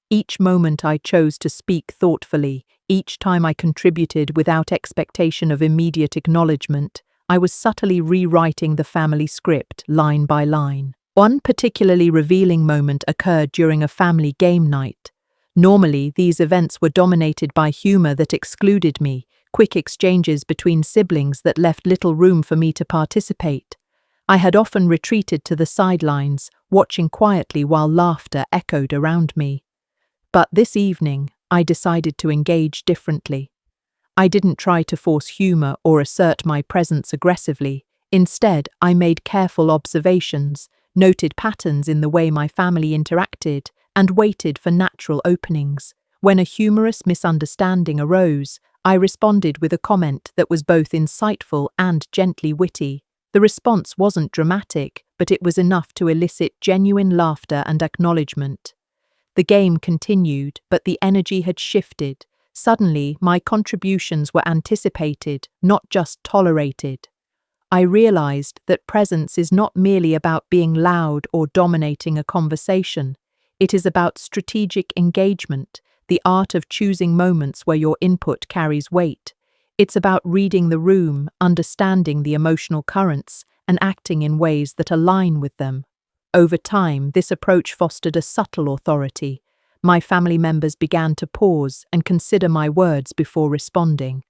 Each moment I chose to speak thoughtfully, each time I contributed without expectation of immediate acknowledgement, I was subtly rewriting the family script line by line. One particularly revealing moment occurred during a family game night. Normally, these events were dominated by humor that excluded me, quick exchanges between siblings that left little room for me to participate. I had often retreated to the sidelines, watching quietly while laughter echoed around me. But this evening, I decided to engage differently. I didn't try to force humor or assert my presence aggressively. Instead, I made careful observations, noted patterns in the way my family interacted, and waited for natural openings. When a humorous misunderstanding arose, I responded with a comment that was both insightful and gently witty. The response wasn't dramatic, but it was enough to elicit genuine laughter and acknowledgement. The game continued, but the energy had shifted. Suddenly, my contributions were anticipated, not just tolerated. I realized that presence is not merely about being loud or dominating a conversation. It is about strategic engagement, the art of choosing moments where your input carries weight. It's about reading the room, understanding the emotional currents, and acting in ways that align with them. Over time, this approach fostered a subtle authority. My family members began to pause and consider my words before responding.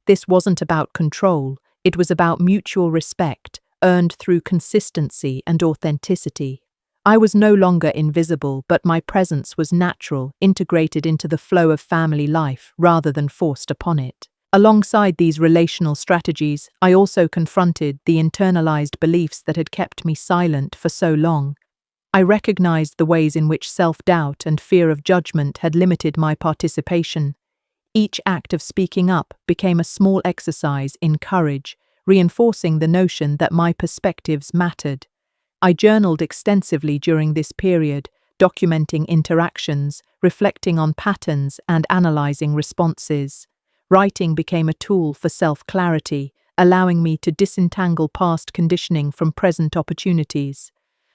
This wasn't about control, it was about mutual respect, earned through consistency and authenticity. I was no longer invisible, but my presence was natural, integrated into the flow of family life rather than forced upon it. Alongside these relational strategies, I also confronted the internalized beliefs that had kept me silent for so long. I recognized the ways in which self-doubt and fear of judgment had limited my participation. Each act of speaking up became a small exercise in courage, reinforcing the notion that my perspectives mattered. I journaled extensively during this period, documenting interactions, reflecting on patterns, and analyzing responses. Writing became a tool for self-clarity, allowing me to disentangle past conditioning from present opportunities.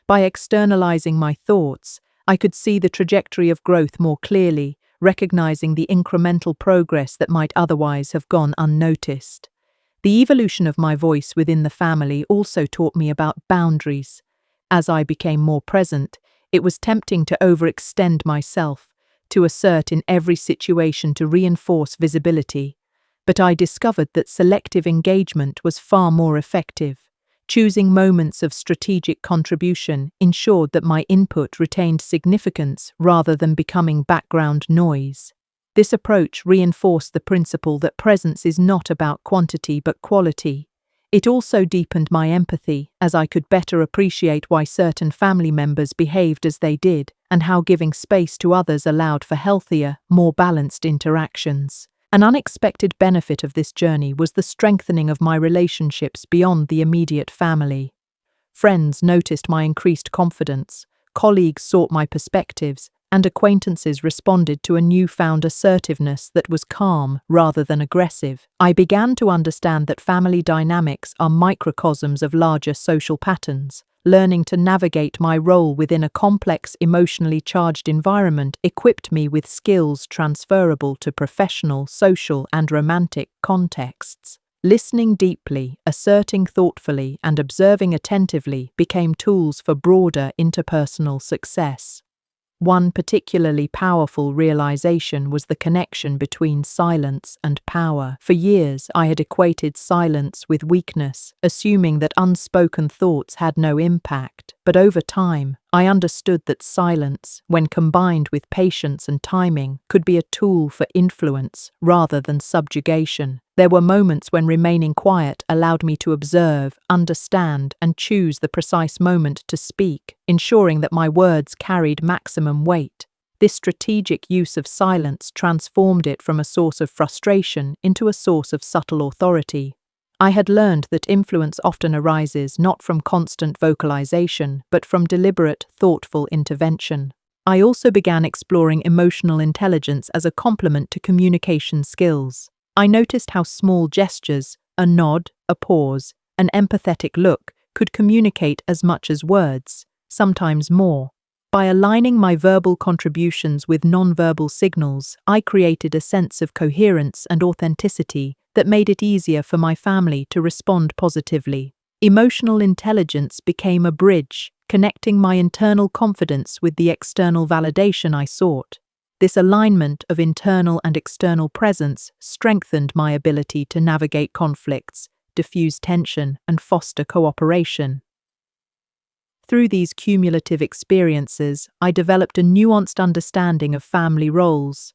By externalizing my thoughts, I could see the trajectory of growth more clearly, recognizing the incremental progress that might otherwise have gone unnoticed. The evolution of my voice within the family also taught me about boundaries. As I became more present, it was tempting to overextend myself, to assert in every situation to reinforce visibility. But I discovered that selective engagement was far more effective. Choosing moments of strategic contribution ensured that my input retained significance rather than becoming background noise. This approach reinforced the principle that presence is not about quantity but quality. It also deepened my empathy, as I could better appreciate why certain family members behaved as they did, and how giving space to others allowed for healthier, more balanced interactions. An unexpected benefit of this journey was the strengthening of my relationships beyond the immediate family. Friends noticed my increased confidence, colleagues sought my perspectives, and acquaintances responded to a newfound assertiveness that was calm rather than aggressive. I began to understand that family dynamics are microcosms of larger social patterns. Learning to navigate my role within a complex, emotionally charged environment equipped me with skills transferable to professional, social, and romantic contexts. Listening deeply, asserting thoughtfully, and observing attentively became tools for broader interpersonal success. One particularly powerful realization was the connection between silence and power. For years, I had equated silence with weakness, assuming that unspoken thoughts had no impact. But over time, I understood that silence, when combined with patience and timing, could be a tool for influence rather than subjugation. There were moments when remaining quiet allowed me to observe, understand, and choose the precise moment to speak, ensuring that my words carried maximum weight. This strategic use of silence transformed it from a source of frustration into a source of subtle authority. I had learned that influence often arises not from constant vocalization, but from deliberate, thoughtful intervention. I also began exploring emotional intelligence as a complement to communication skills. I noticed how small gestures, a nod, a pause, an empathetic look, could communicate as much as words, sometimes more. By aligning my verbal contributions with nonverbal signals, I created a sense of coherence and authenticity that made it easier for my family to respond positively. Emotional intelligence became a bridge, connecting my internal confidence with the external validation I sought. This alignment of internal and external presence strengthened my ability to navigate conflicts, diffuse tension, and foster cooperation. Through these cumulative experiences, I developed a nuanced understanding of family roles.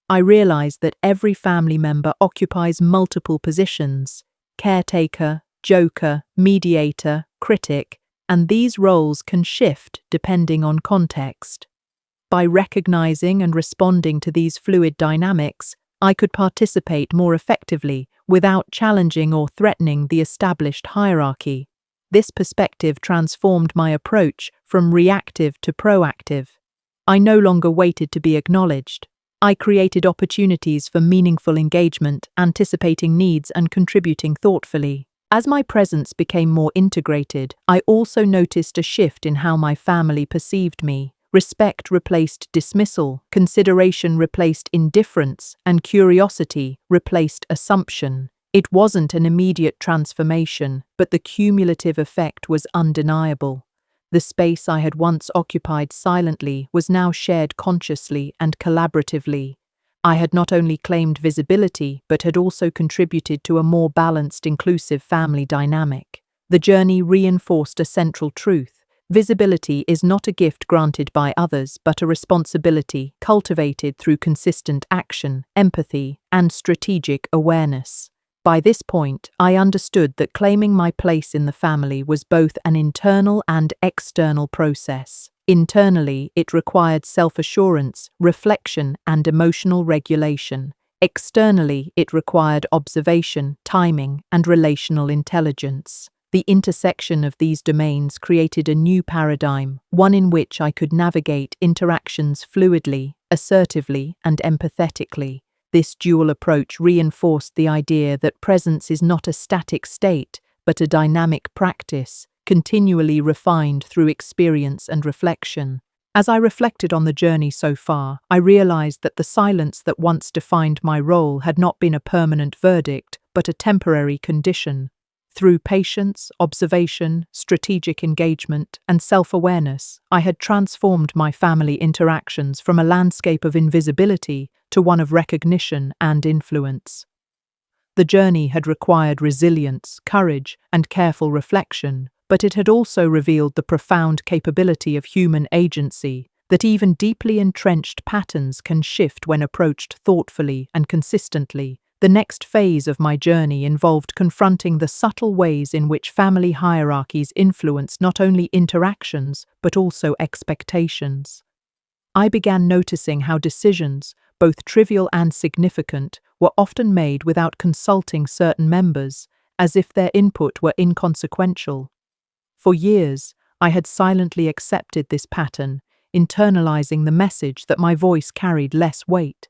I realized that every family member occupies multiple positions: caretaker, joker, mediator, critic, and these roles can shift depending on context. By recognizing and responding to these fluid dynamics, I could participate more effectively without challenging or threatening the established hierarchy. This perspective transformed my approach from reactive to proactive. I no longer waited to be acknowledged. I created opportunities for meaningful engagement, anticipating needs and contributing thoughtfully. As my presence became more integrated, I also noticed a shift in how my family perceived me. Respect replaced dismissal, consideration replaced indifference, and curiosity replaced assumption. It wasn't an immediate transformation, but the cumulative effect was undeniable. The space I had once occupied silently was now shared consciously and collaboratively. I had not only claimed visibility, but had also contributed to a more balanced, inclusive family dynamic. The journey reinforced a central truth: visibility is not a gift granted by others, but a responsibility cultivated through consistent action, empathy, and strategic awareness. By this point, I understood that claiming my place in the family was both an internal and external process. Internally, it required self-assurance, reflection, and emotional regulation. Externally, it required observation, timing, and relational intelligence. The intersection of these domains created a new paradigm, one in which I could navigate interactions fluidly, assertively, and empathetically. This dual approach reinforced the idea that presence is not a static state, but a dynamic practice, continually refined through experience and reflection. As I reflected on the journey so far, I realized that the silence that once defined my role had not been a permanent verdict, but a temporary condition. Through patience, observation, strategic engagement, and self-awareness, I had transformed my family interactions from a landscape of invisibility to one of recognition and influence. The journey had required resilience, courage, and careful reflection, but it had also revealed the profound capability of human agency, that even deeply entrenched patterns can shift when approached thoughtfully and consistently. The next phase of my journey involved confronting the subtle ways in which family hierarchies influence not only interactions, but also expectations. I began noticing how decisions, both trivial and significant, were often made without consulting certain members, as if their input were inconsequential. For years, I had silently accepted this pattern, internalizing the message that my voice carried less weight.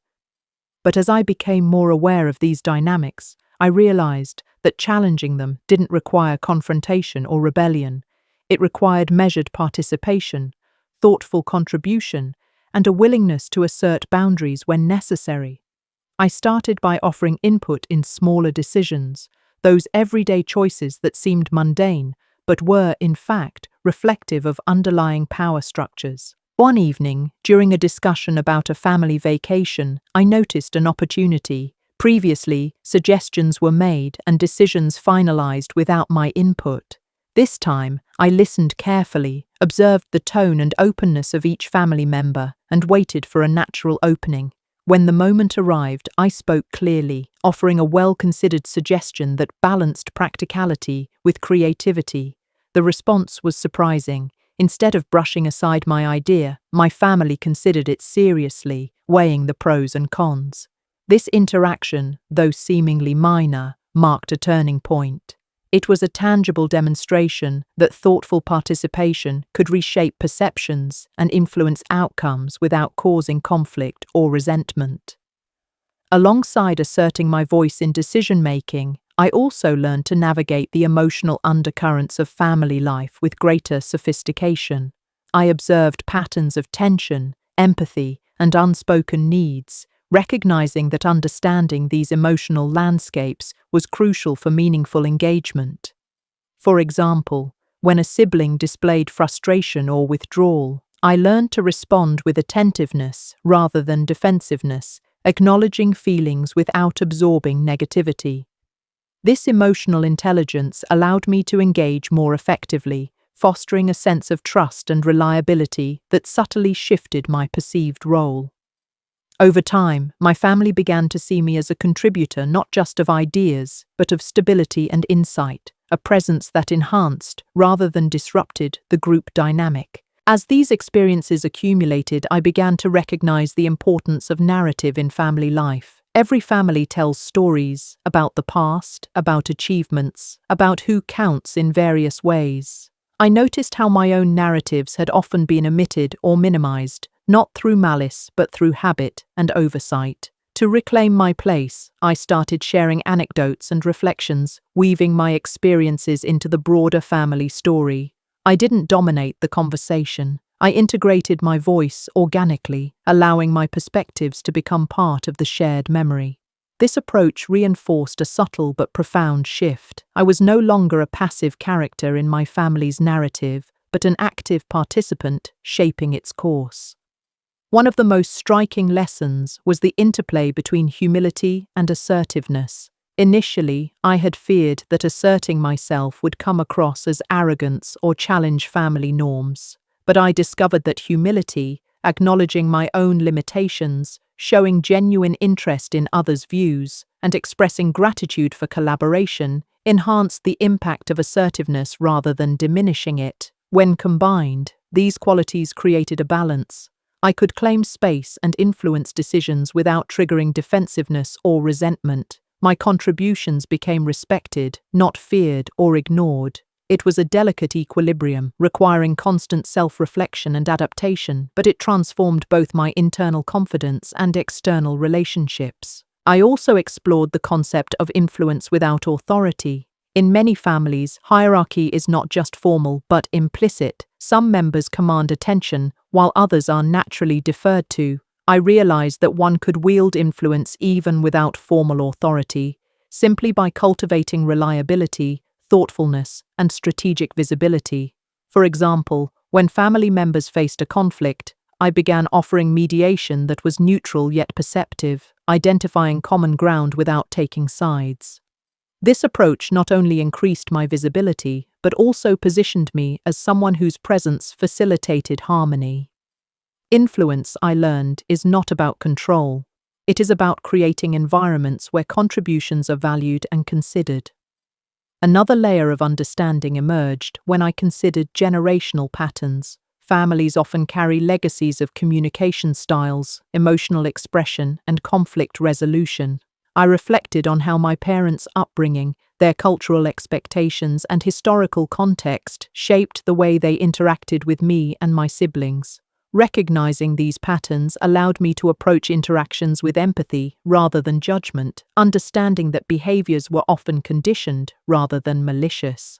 But as I became more aware of these dynamics, I realized that challenging them didn't require confrontation or rebellion. It required measured participation, thoughtful contribution, and a willingness to assert boundaries when necessary. I started by offering input in smaller decisions, those everyday choices that seemed mundane, but were, in fact, reflective of underlying power structures. One evening, during a discussion about a family vacation, I noticed an opportunity. Previously, suggestions were made and decisions finalized without my input. This time, I listened carefully, observed the tone and openness of each family member, and waited for a natural opening. When the moment arrived, I spoke clearly, offering a well-considered suggestion that balanced practicality with creativity. The response was surprising. Instead of brushing aside my idea, my family considered it seriously, weighing the pros and cons. This interaction, though seemingly minor, marked a turning point. It was a tangible demonstration that thoughtful participation could reshape perceptions and influence outcomes without causing conflict or resentment. Alongside asserting my voice in decision-making, I also learned to navigate the emotional undercurrents of family life with greater sophistication. I observed patterns of tension, empathy, and unspoken needs, recognizing that understanding these emotional landscapes was crucial for meaningful engagement. For example, when a sibling displayed frustration or withdrawal, I learned to respond with attentiveness rather than defensiveness, acknowledging feelings without absorbing negativity. This emotional intelligence allowed me to engage more effectively, fostering a sense of trust and reliability that subtly shifted my perceived role. Over time, my family began to see me as a contributor not just of ideas, but of stability and insight, a presence that enhanced, rather than disrupted, the group dynamic. As these experiences accumulated, I began to recognize the importance of narrative in family life. Every family tells stories about the past, about achievements, about who counts in various ways. I noticed how my own narratives had often been omitted or minimized, not through malice but through habit and oversight. To reclaim my place, I started sharing anecdotes and reflections, weaving my experiences into the broader family story. I didn't dominate the conversation. I integrated my voice organically, allowing my perspectives to become part of the shared memory. This approach reinforced a subtle but profound shift. I was no longer a passive character in my family's narrative, but an active participant shaping its course. One of the most striking lessons was the interplay between humility and assertiveness. Initially, I had feared that asserting myself would come across as arrogance or challenge family norms. But I discovered that humility, acknowledging my own limitations, showing genuine interest in others' views, and expressing gratitude for collaboration, enhanced the impact of assertiveness rather than diminishing it. When combined, these qualities created a balance. I could claim space and influence decisions without triggering defensiveness or resentment. My contributions became respected, not feared or ignored. It was a delicate equilibrium, requiring constant self-reflection and adaptation, but it transformed both my internal confidence and external relationships. I also explored the concept of influence without authority. In many families, hierarchy is not just formal but implicit. Some members command attention, while others are naturally deferred to. I realized that one could wield influence even without formal authority, simply by cultivating reliability, thoughtfulness, and strategic visibility. For example, when family members faced a conflict, I began offering mediation that was neutral yet perceptive, identifying common ground without taking sides. This approach not only increased my visibility, but also positioned me as someone whose presence facilitated harmony. Influence, I learned, is not about control. It is about creating environments where contributions are valued and considered. Another layer of understanding emerged when I considered generational patterns. Families often carry legacies of communication styles, emotional expression, and conflict resolution. I reflected on how my parents' upbringing, their cultural expectations, and historical context shaped the way they interacted with me and my siblings. Recognizing these patterns allowed me to approach interactions with empathy rather than judgment, understanding that behaviors were often conditioned rather than malicious.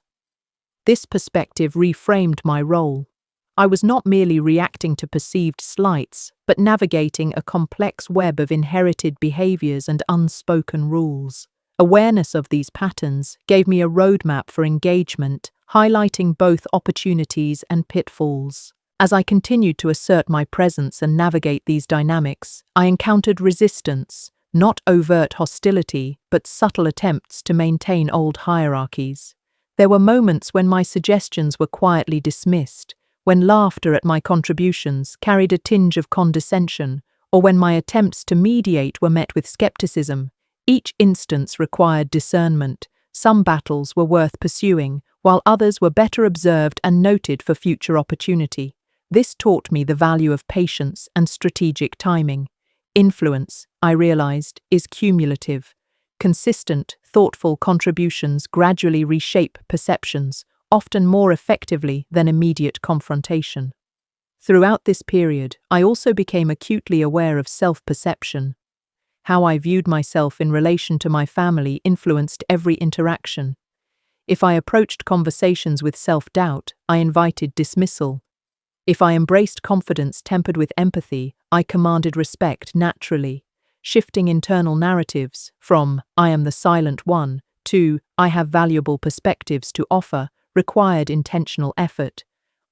This perspective reframed my role. I was not merely reacting to perceived slights, but navigating a complex web of inherited behaviors and unspoken rules. Awareness of these patterns gave me a roadmap for engagement, highlighting both opportunities and pitfalls. As I continued to assert my presence and navigate these dynamics, I encountered resistance, not overt hostility, but subtle attempts to maintain old hierarchies. There were moments when my suggestions were quietly dismissed, when laughter at my contributions carried a tinge of condescension, or when my attempts to mediate were met with skepticism. Each instance required discernment. Some battles were worth pursuing, while others were better observed and noted for future opportunity. This taught me the value of patience and strategic timing. Influence, I realized, is cumulative. Consistent, thoughtful contributions gradually reshape perceptions, often more effectively than immediate confrontation. Throughout this period, I also became acutely aware of self-perception. How I viewed myself in relation to my family influenced every interaction. If I approached conversations with self-doubt, I invited dismissal. If I embraced confidence tempered with empathy, I commanded respect naturally. Shifting internal narratives from "I am the silent one" to "I have valuable perspectives to offer" required intentional effort.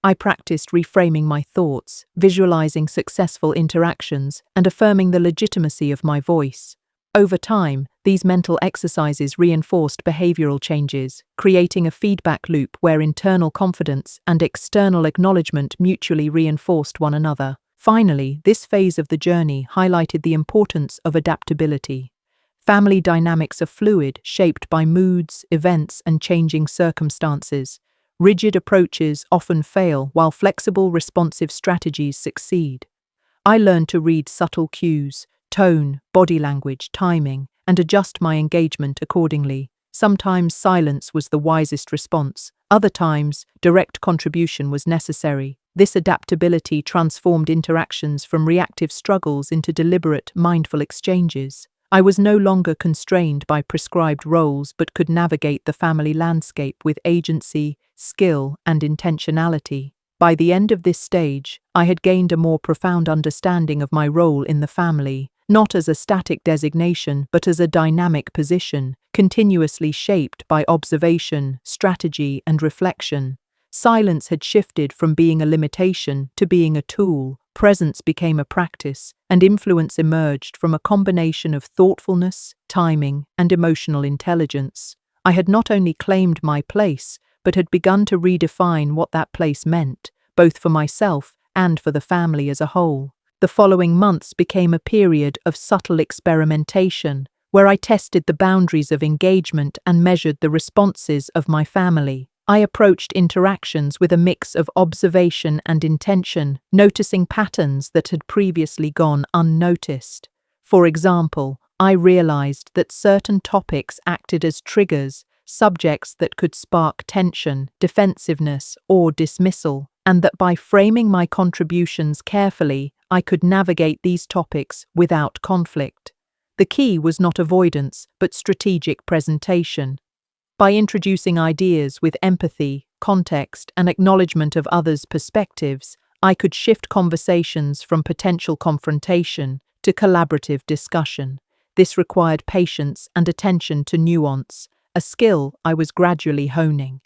I practiced reframing my thoughts, visualizing successful interactions, and affirming the legitimacy of my voice. Over time, these mental exercises reinforced behavioral changes, creating a feedback loop where internal confidence and external acknowledgement mutually reinforced one another. Finally, this phase of the journey highlighted the importance of adaptability. Family dynamics are fluid, shaped by moods, events, and changing circumstances. Rigid approaches often fail, while flexible, responsive strategies succeed. I learned to read subtle cues, tone, body language, timing, and adjust my engagement accordingly. Sometimes silence was the wisest response, other times direct contribution was necessary. This adaptability transformed interactions from reactive struggles into deliberate, mindful exchanges. I was no longer constrained by prescribed roles but could navigate the family landscape with agency, skill, and intentionality. By the end of this stage, I had gained a more profound understanding of my role in the family, not as a static designation but as a dynamic position, continuously shaped by observation, strategy, and reflection. Silence had shifted from being a limitation to being a tool, presence became a practice, and influence emerged from a combination of thoughtfulness, timing, and emotional intelligence. I had not only claimed my place, but had begun to redefine what that place meant, both for myself and for the family as a whole. The following months became a period of subtle experimentation, where I tested the boundaries of engagement and measured the responses of my family. I approached interactions with a mix of observation and intention, noticing patterns that had previously gone unnoticed. For example, I realized that certain topics acted as triggers, subjects that could spark tension, defensiveness, or dismissal, and that by framing my contributions carefully, I could navigate these topics without conflict. The key was not avoidance, but strategic presentation. By introducing ideas with empathy, context, and acknowledgement of others' perspectives, I could shift conversations from potential confrontation to collaborative discussion. This required patience and attention to nuance, a skill I was gradually honing.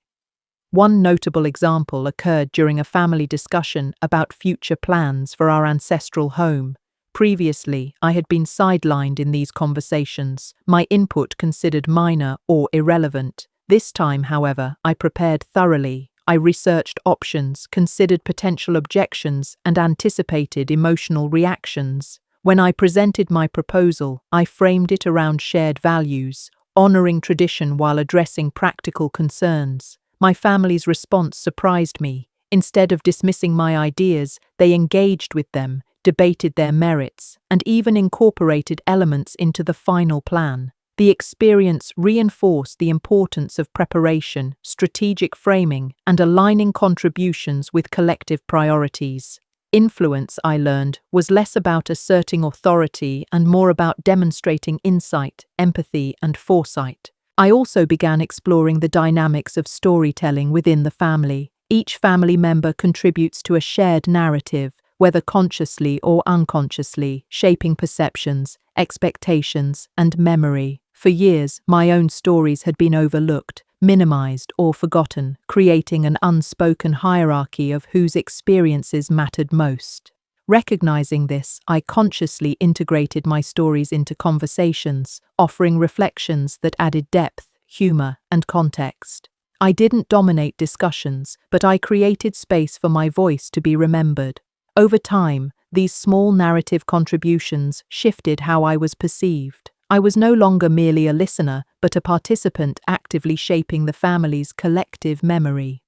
One notable example occurred during a family discussion about future plans for our ancestral home. Previously, I had been sidelined in these conversations, my input considered minor or irrelevant. This time, however, I prepared thoroughly. I researched options, considered potential objections, and anticipated emotional reactions. When I presented my proposal, I framed it around shared values, honoring tradition while addressing practical concerns. My family's response surprised me. Instead of dismissing my ideas, they engaged with them, debated their merits, and even incorporated elements into the final plan. The experience reinforced the importance of preparation, strategic framing, and aligning contributions with collective priorities. Influence, I learned, was less about asserting authority and more about demonstrating insight, empathy, and foresight. I also began exploring the dynamics of storytelling within the family. Each family member contributes to a shared narrative, whether consciously or unconsciously, shaping perceptions, expectations, and memory. For years, my own stories had been overlooked, minimized, or forgotten, creating an unspoken hierarchy of whose experiences mattered most. Recognizing this, I consciously integrated my stories into conversations, offering reflections that added depth, humor, and context. I didn't dominate discussions, but I created space for my voice to be remembered. Over time, these small narrative contributions shifted how I was perceived. I was no longer merely a listener, but a participant actively shaping the family's collective memory.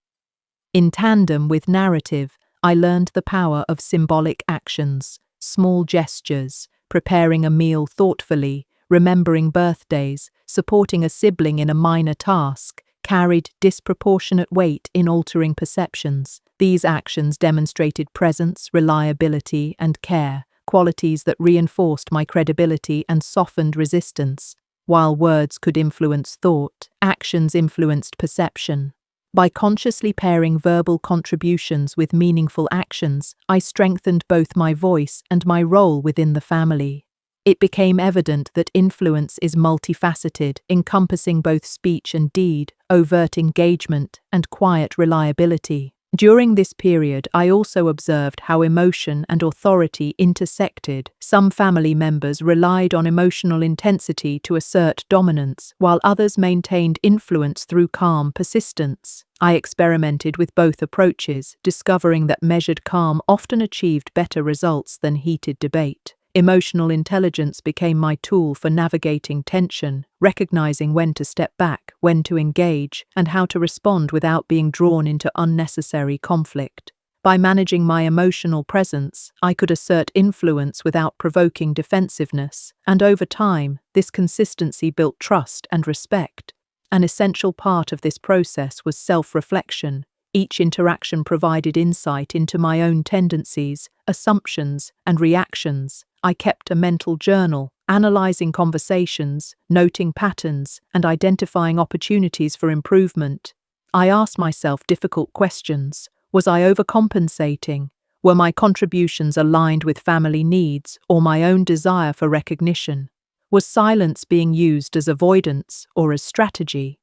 In tandem with narrative, I learned the power of symbolic actions, small gestures, preparing a meal thoughtfully, remembering birthdays, supporting a sibling in a minor task, carried disproportionate weight in altering perceptions. These actions demonstrated presence, reliability, and care, qualities that reinforced my credibility and softened resistance. While words could influence thought, actions influenced perception. By consciously pairing verbal contributions with meaningful actions, I strengthened both my voice and my role within the family. It became evident that influence is multifaceted, encompassing both speech and deed, overt engagement, and quiet reliability. During this period, I also observed how emotion and authority intersected. Some family members relied on emotional intensity to assert dominance, while others maintained influence through calm persistence. I experimented with both approaches, discovering that measured calm often achieved better results than heated debate. Emotional intelligence became my tool for navigating tension, recognizing when to step back, when to engage, and how to respond without being drawn into unnecessary conflict. By managing my emotional presence, I could assert influence without provoking defensiveness, and over time, this consistency built trust and respect. An essential part of this process was self-reflection. Each interaction provided insight into my own tendencies, assumptions, and reactions. I kept a mental journal, analyzing conversations, noting patterns, and identifying opportunities for improvement. I asked myself difficult questions. Was I overcompensating? Were my contributions aligned with family needs or my own desire for recognition? Was silence being used as avoidance or as strategy?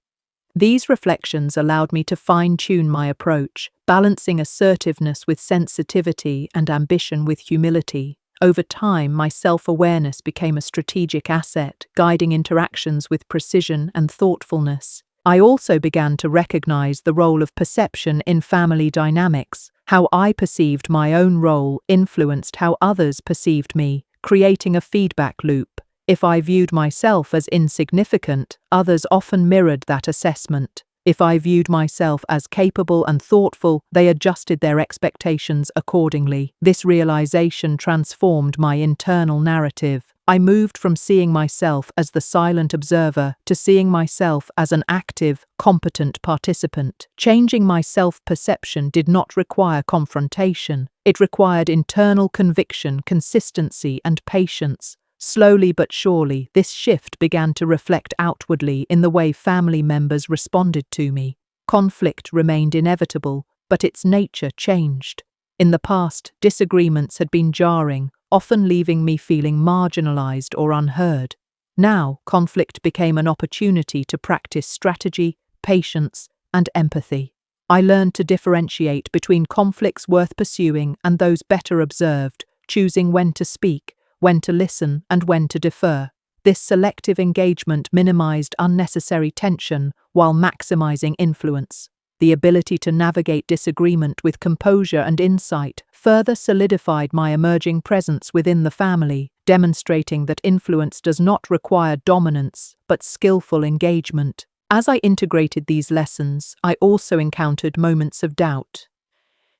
These reflections allowed me to fine-tune my approach, balancing assertiveness with sensitivity and ambition with humility. Over time, my self-awareness became a strategic asset, guiding interactions with precision and thoughtfulness. I also began to recognize the role of perception in family dynamics. How I perceived my own role influenced how others perceived me, creating a feedback loop. If I viewed myself as insignificant, others often mirrored that assessment. If I viewed myself as capable and thoughtful, they adjusted their expectations accordingly. This realization transformed my internal narrative. I moved from seeing myself as the silent observer to seeing myself as an active, competent participant. Changing my self-perception did not require confrontation. It required internal conviction, consistency, and patience. Slowly but surely, this shift began to reflect outwardly in the way family members responded to me. Conflict remained inevitable, but its nature changed. In the past, disagreements had been jarring, often leaving me feeling marginalized or unheard. Now, conflict became an opportunity to practice strategy, patience, and empathy. I learned to differentiate between conflicts worth pursuing and those better observed, choosing when to speak, when to listen, and when to defer. This selective engagement minimized unnecessary tension while maximizing influence. The ability to navigate disagreement with composure and insight further solidified my emerging presence within the family, demonstrating that influence does not require dominance, but skillful engagement. As I integrated these lessons, I also encountered moments of doubt.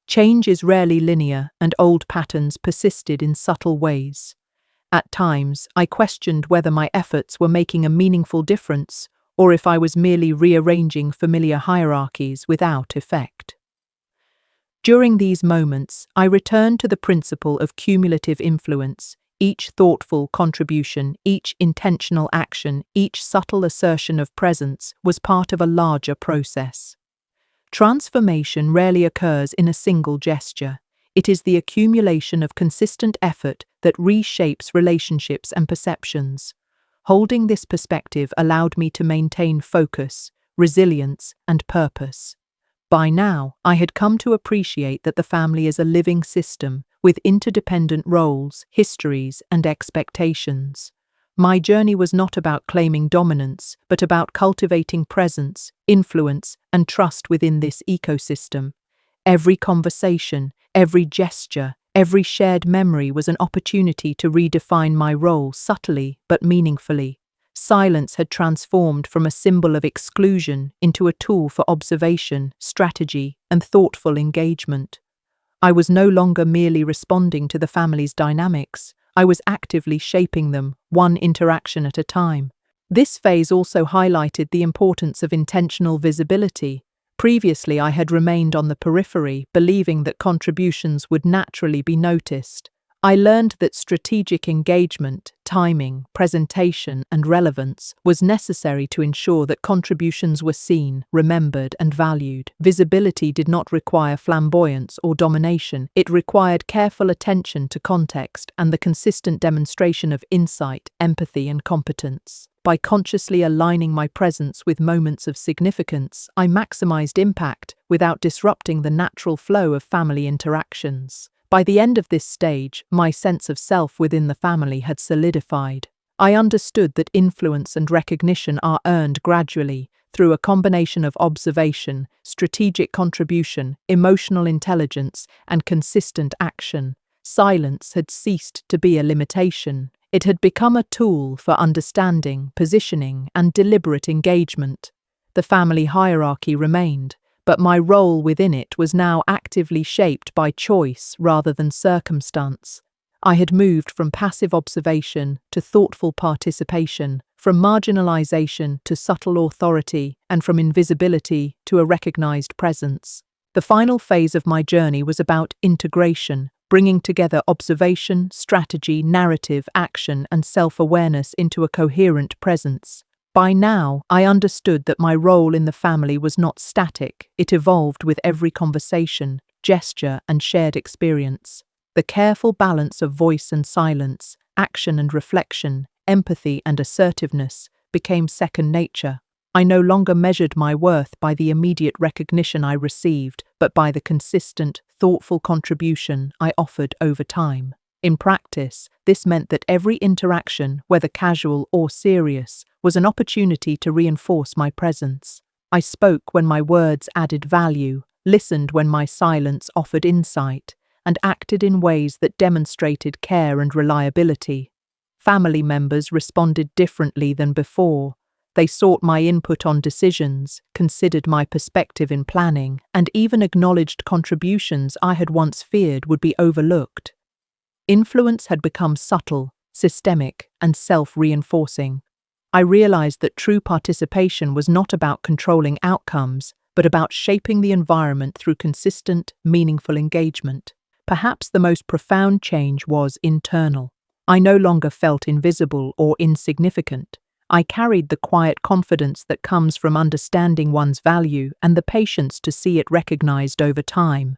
Change is rarely linear, and old patterns persisted in subtle ways. At times, I questioned whether my efforts were making a meaningful difference, or if I was merely rearranging familiar hierarchies without effect. During these moments, I returned to the principle of cumulative influence. Each thoughtful contribution, each intentional action, each subtle assertion of presence was part of a larger process. Transformation rarely occurs in a single gesture. It is the accumulation of consistent effort that reshapes relationships and perceptions. Holding this perspective allowed me to maintain focus, resilience, and purpose. By now, I had come to appreciate that the family is a living system with interdependent roles, histories, and expectations. My journey was not about claiming dominance, but about cultivating presence, influence, and trust within this ecosystem. Every conversation, every gesture, every shared memory was an opportunity to redefine my role subtly but meaningfully. Silence had transformed from a symbol of exclusion into a tool for observation, strategy, and thoughtful engagement. I was no longer merely responding to the family's dynamics. I was actively shaping them, one interaction at a time. This phase also highlighted the importance of intentional visibility. Previously, I had remained on the periphery, believing that contributions would naturally be noticed. I learned that strategic engagement, timing, presentation, and relevance was necessary to ensure that contributions were seen, remembered, and valued. Visibility did not require flamboyance or domination, it required careful attention to context and the consistent demonstration of insight, empathy, and competence. By consciously aligning my presence with moments of significance, I maximized impact without disrupting the natural flow of family interactions. By the end of this stage, my sense of self within the family had solidified. I understood that influence and recognition are earned gradually through a combination of observation, strategic contribution, emotional intelligence, and consistent action. Silence had ceased to be a limitation. It had become a tool for understanding, positioning, and deliberate engagement. The family hierarchy remained, but my role within it was now actively shaped by choice rather than circumstance. I had moved from passive observation to thoughtful participation, from marginalization to subtle authority, and from invisibility to a recognized presence. The final phase of my journey was about integration, bringing together observation, strategy, narrative, action, and self-awareness into a coherent presence. By now, I understood that my role in the family was not static. It evolved with every conversation, gesture, and shared experience. The careful balance of voice and silence, action and reflection, empathy and assertiveness became second nature. I no longer measured my worth by the immediate recognition I received, but by the consistent, thoughtful contribution I offered over time. In practice, this meant that every interaction, whether casual or serious, was an opportunity to reinforce my presence. I spoke when my words added value, listened when my silence offered insight, and acted in ways that demonstrated care and reliability. Family members responded differently than before. They sought my input on decisions, considered my perspective in planning, and even acknowledged contributions I had once feared would be overlooked. Influence had become subtle, systemic, and self-reinforcing. I realized that true participation was not about controlling outcomes, but about shaping the environment through consistent, meaningful engagement. Perhaps the most profound change was internal. I no longer felt invisible or insignificant. I carried the quiet confidence that comes from understanding one's value and the patience to see it recognized over time.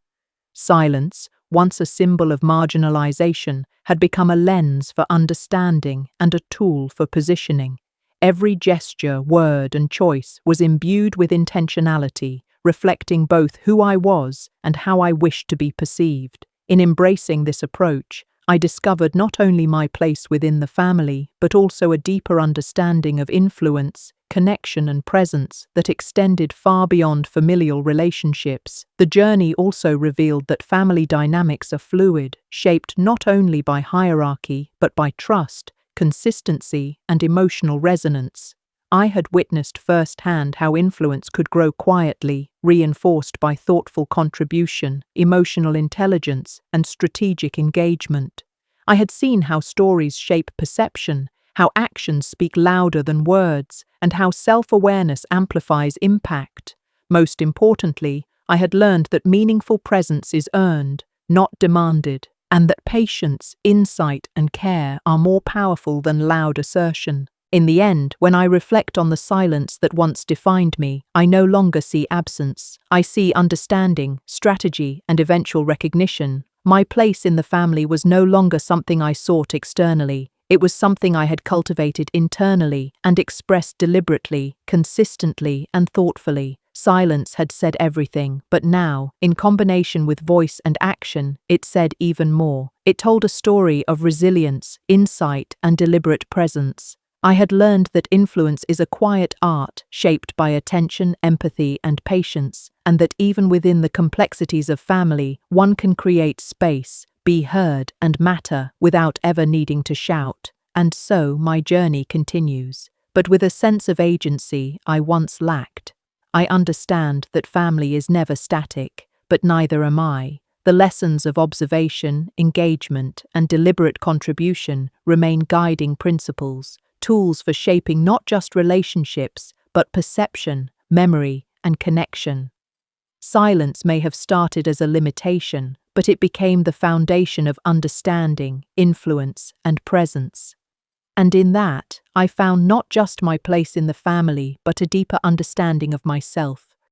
Silence, once a symbol of marginalization, had become a lens for understanding and a tool for positioning. Every gesture, word, and choice was imbued with intentionality, reflecting both who I was and how I wished to be perceived. In embracing this approach, I discovered not only my place within the family, but also a deeper understanding of influence, connection, and presence that extended far beyond familial relationships. The journey also revealed that family dynamics are fluid, shaped not only by hierarchy, but by trust, consistency, and emotional resonance. I had witnessed firsthand how influence could grow quietly, reinforced by thoughtful contribution, emotional intelligence, and strategic engagement. I had seen how stories shape perception, how actions speak louder than words, and how self-awareness amplifies impact. Most importantly, I had learned that meaningful presence is earned, not demanded, and that patience, insight, and care are more powerful than loud assertion. In the end, when I reflect on the silence that once defined me, I no longer see absence. I see understanding, strategy, and eventual recognition. My place in the family was no longer something I sought externally. It was something I had cultivated internally and expressed deliberately, consistently, and thoughtfully. Silence had said everything, but now, in combination with voice and action, it said even more. It told a story of resilience, insight, and deliberate presence. I had learned that influence is a quiet art shaped by attention, empathy, and patience, and that even within the complexities of family, one can create space, be heard, and matter without ever needing to shout. And so my journey continues, but with a sense of agency I once lacked. I understand that family is never static, but neither am I. The lessons of observation, engagement, and deliberate contribution remain guiding principles, tools for shaping not just relationships, but perception, memory, and connection. Silence may have started as a limitation, but it became the foundation of understanding, influence, and presence. And in that, I found not just my place in the family, but a deeper understanding of myself.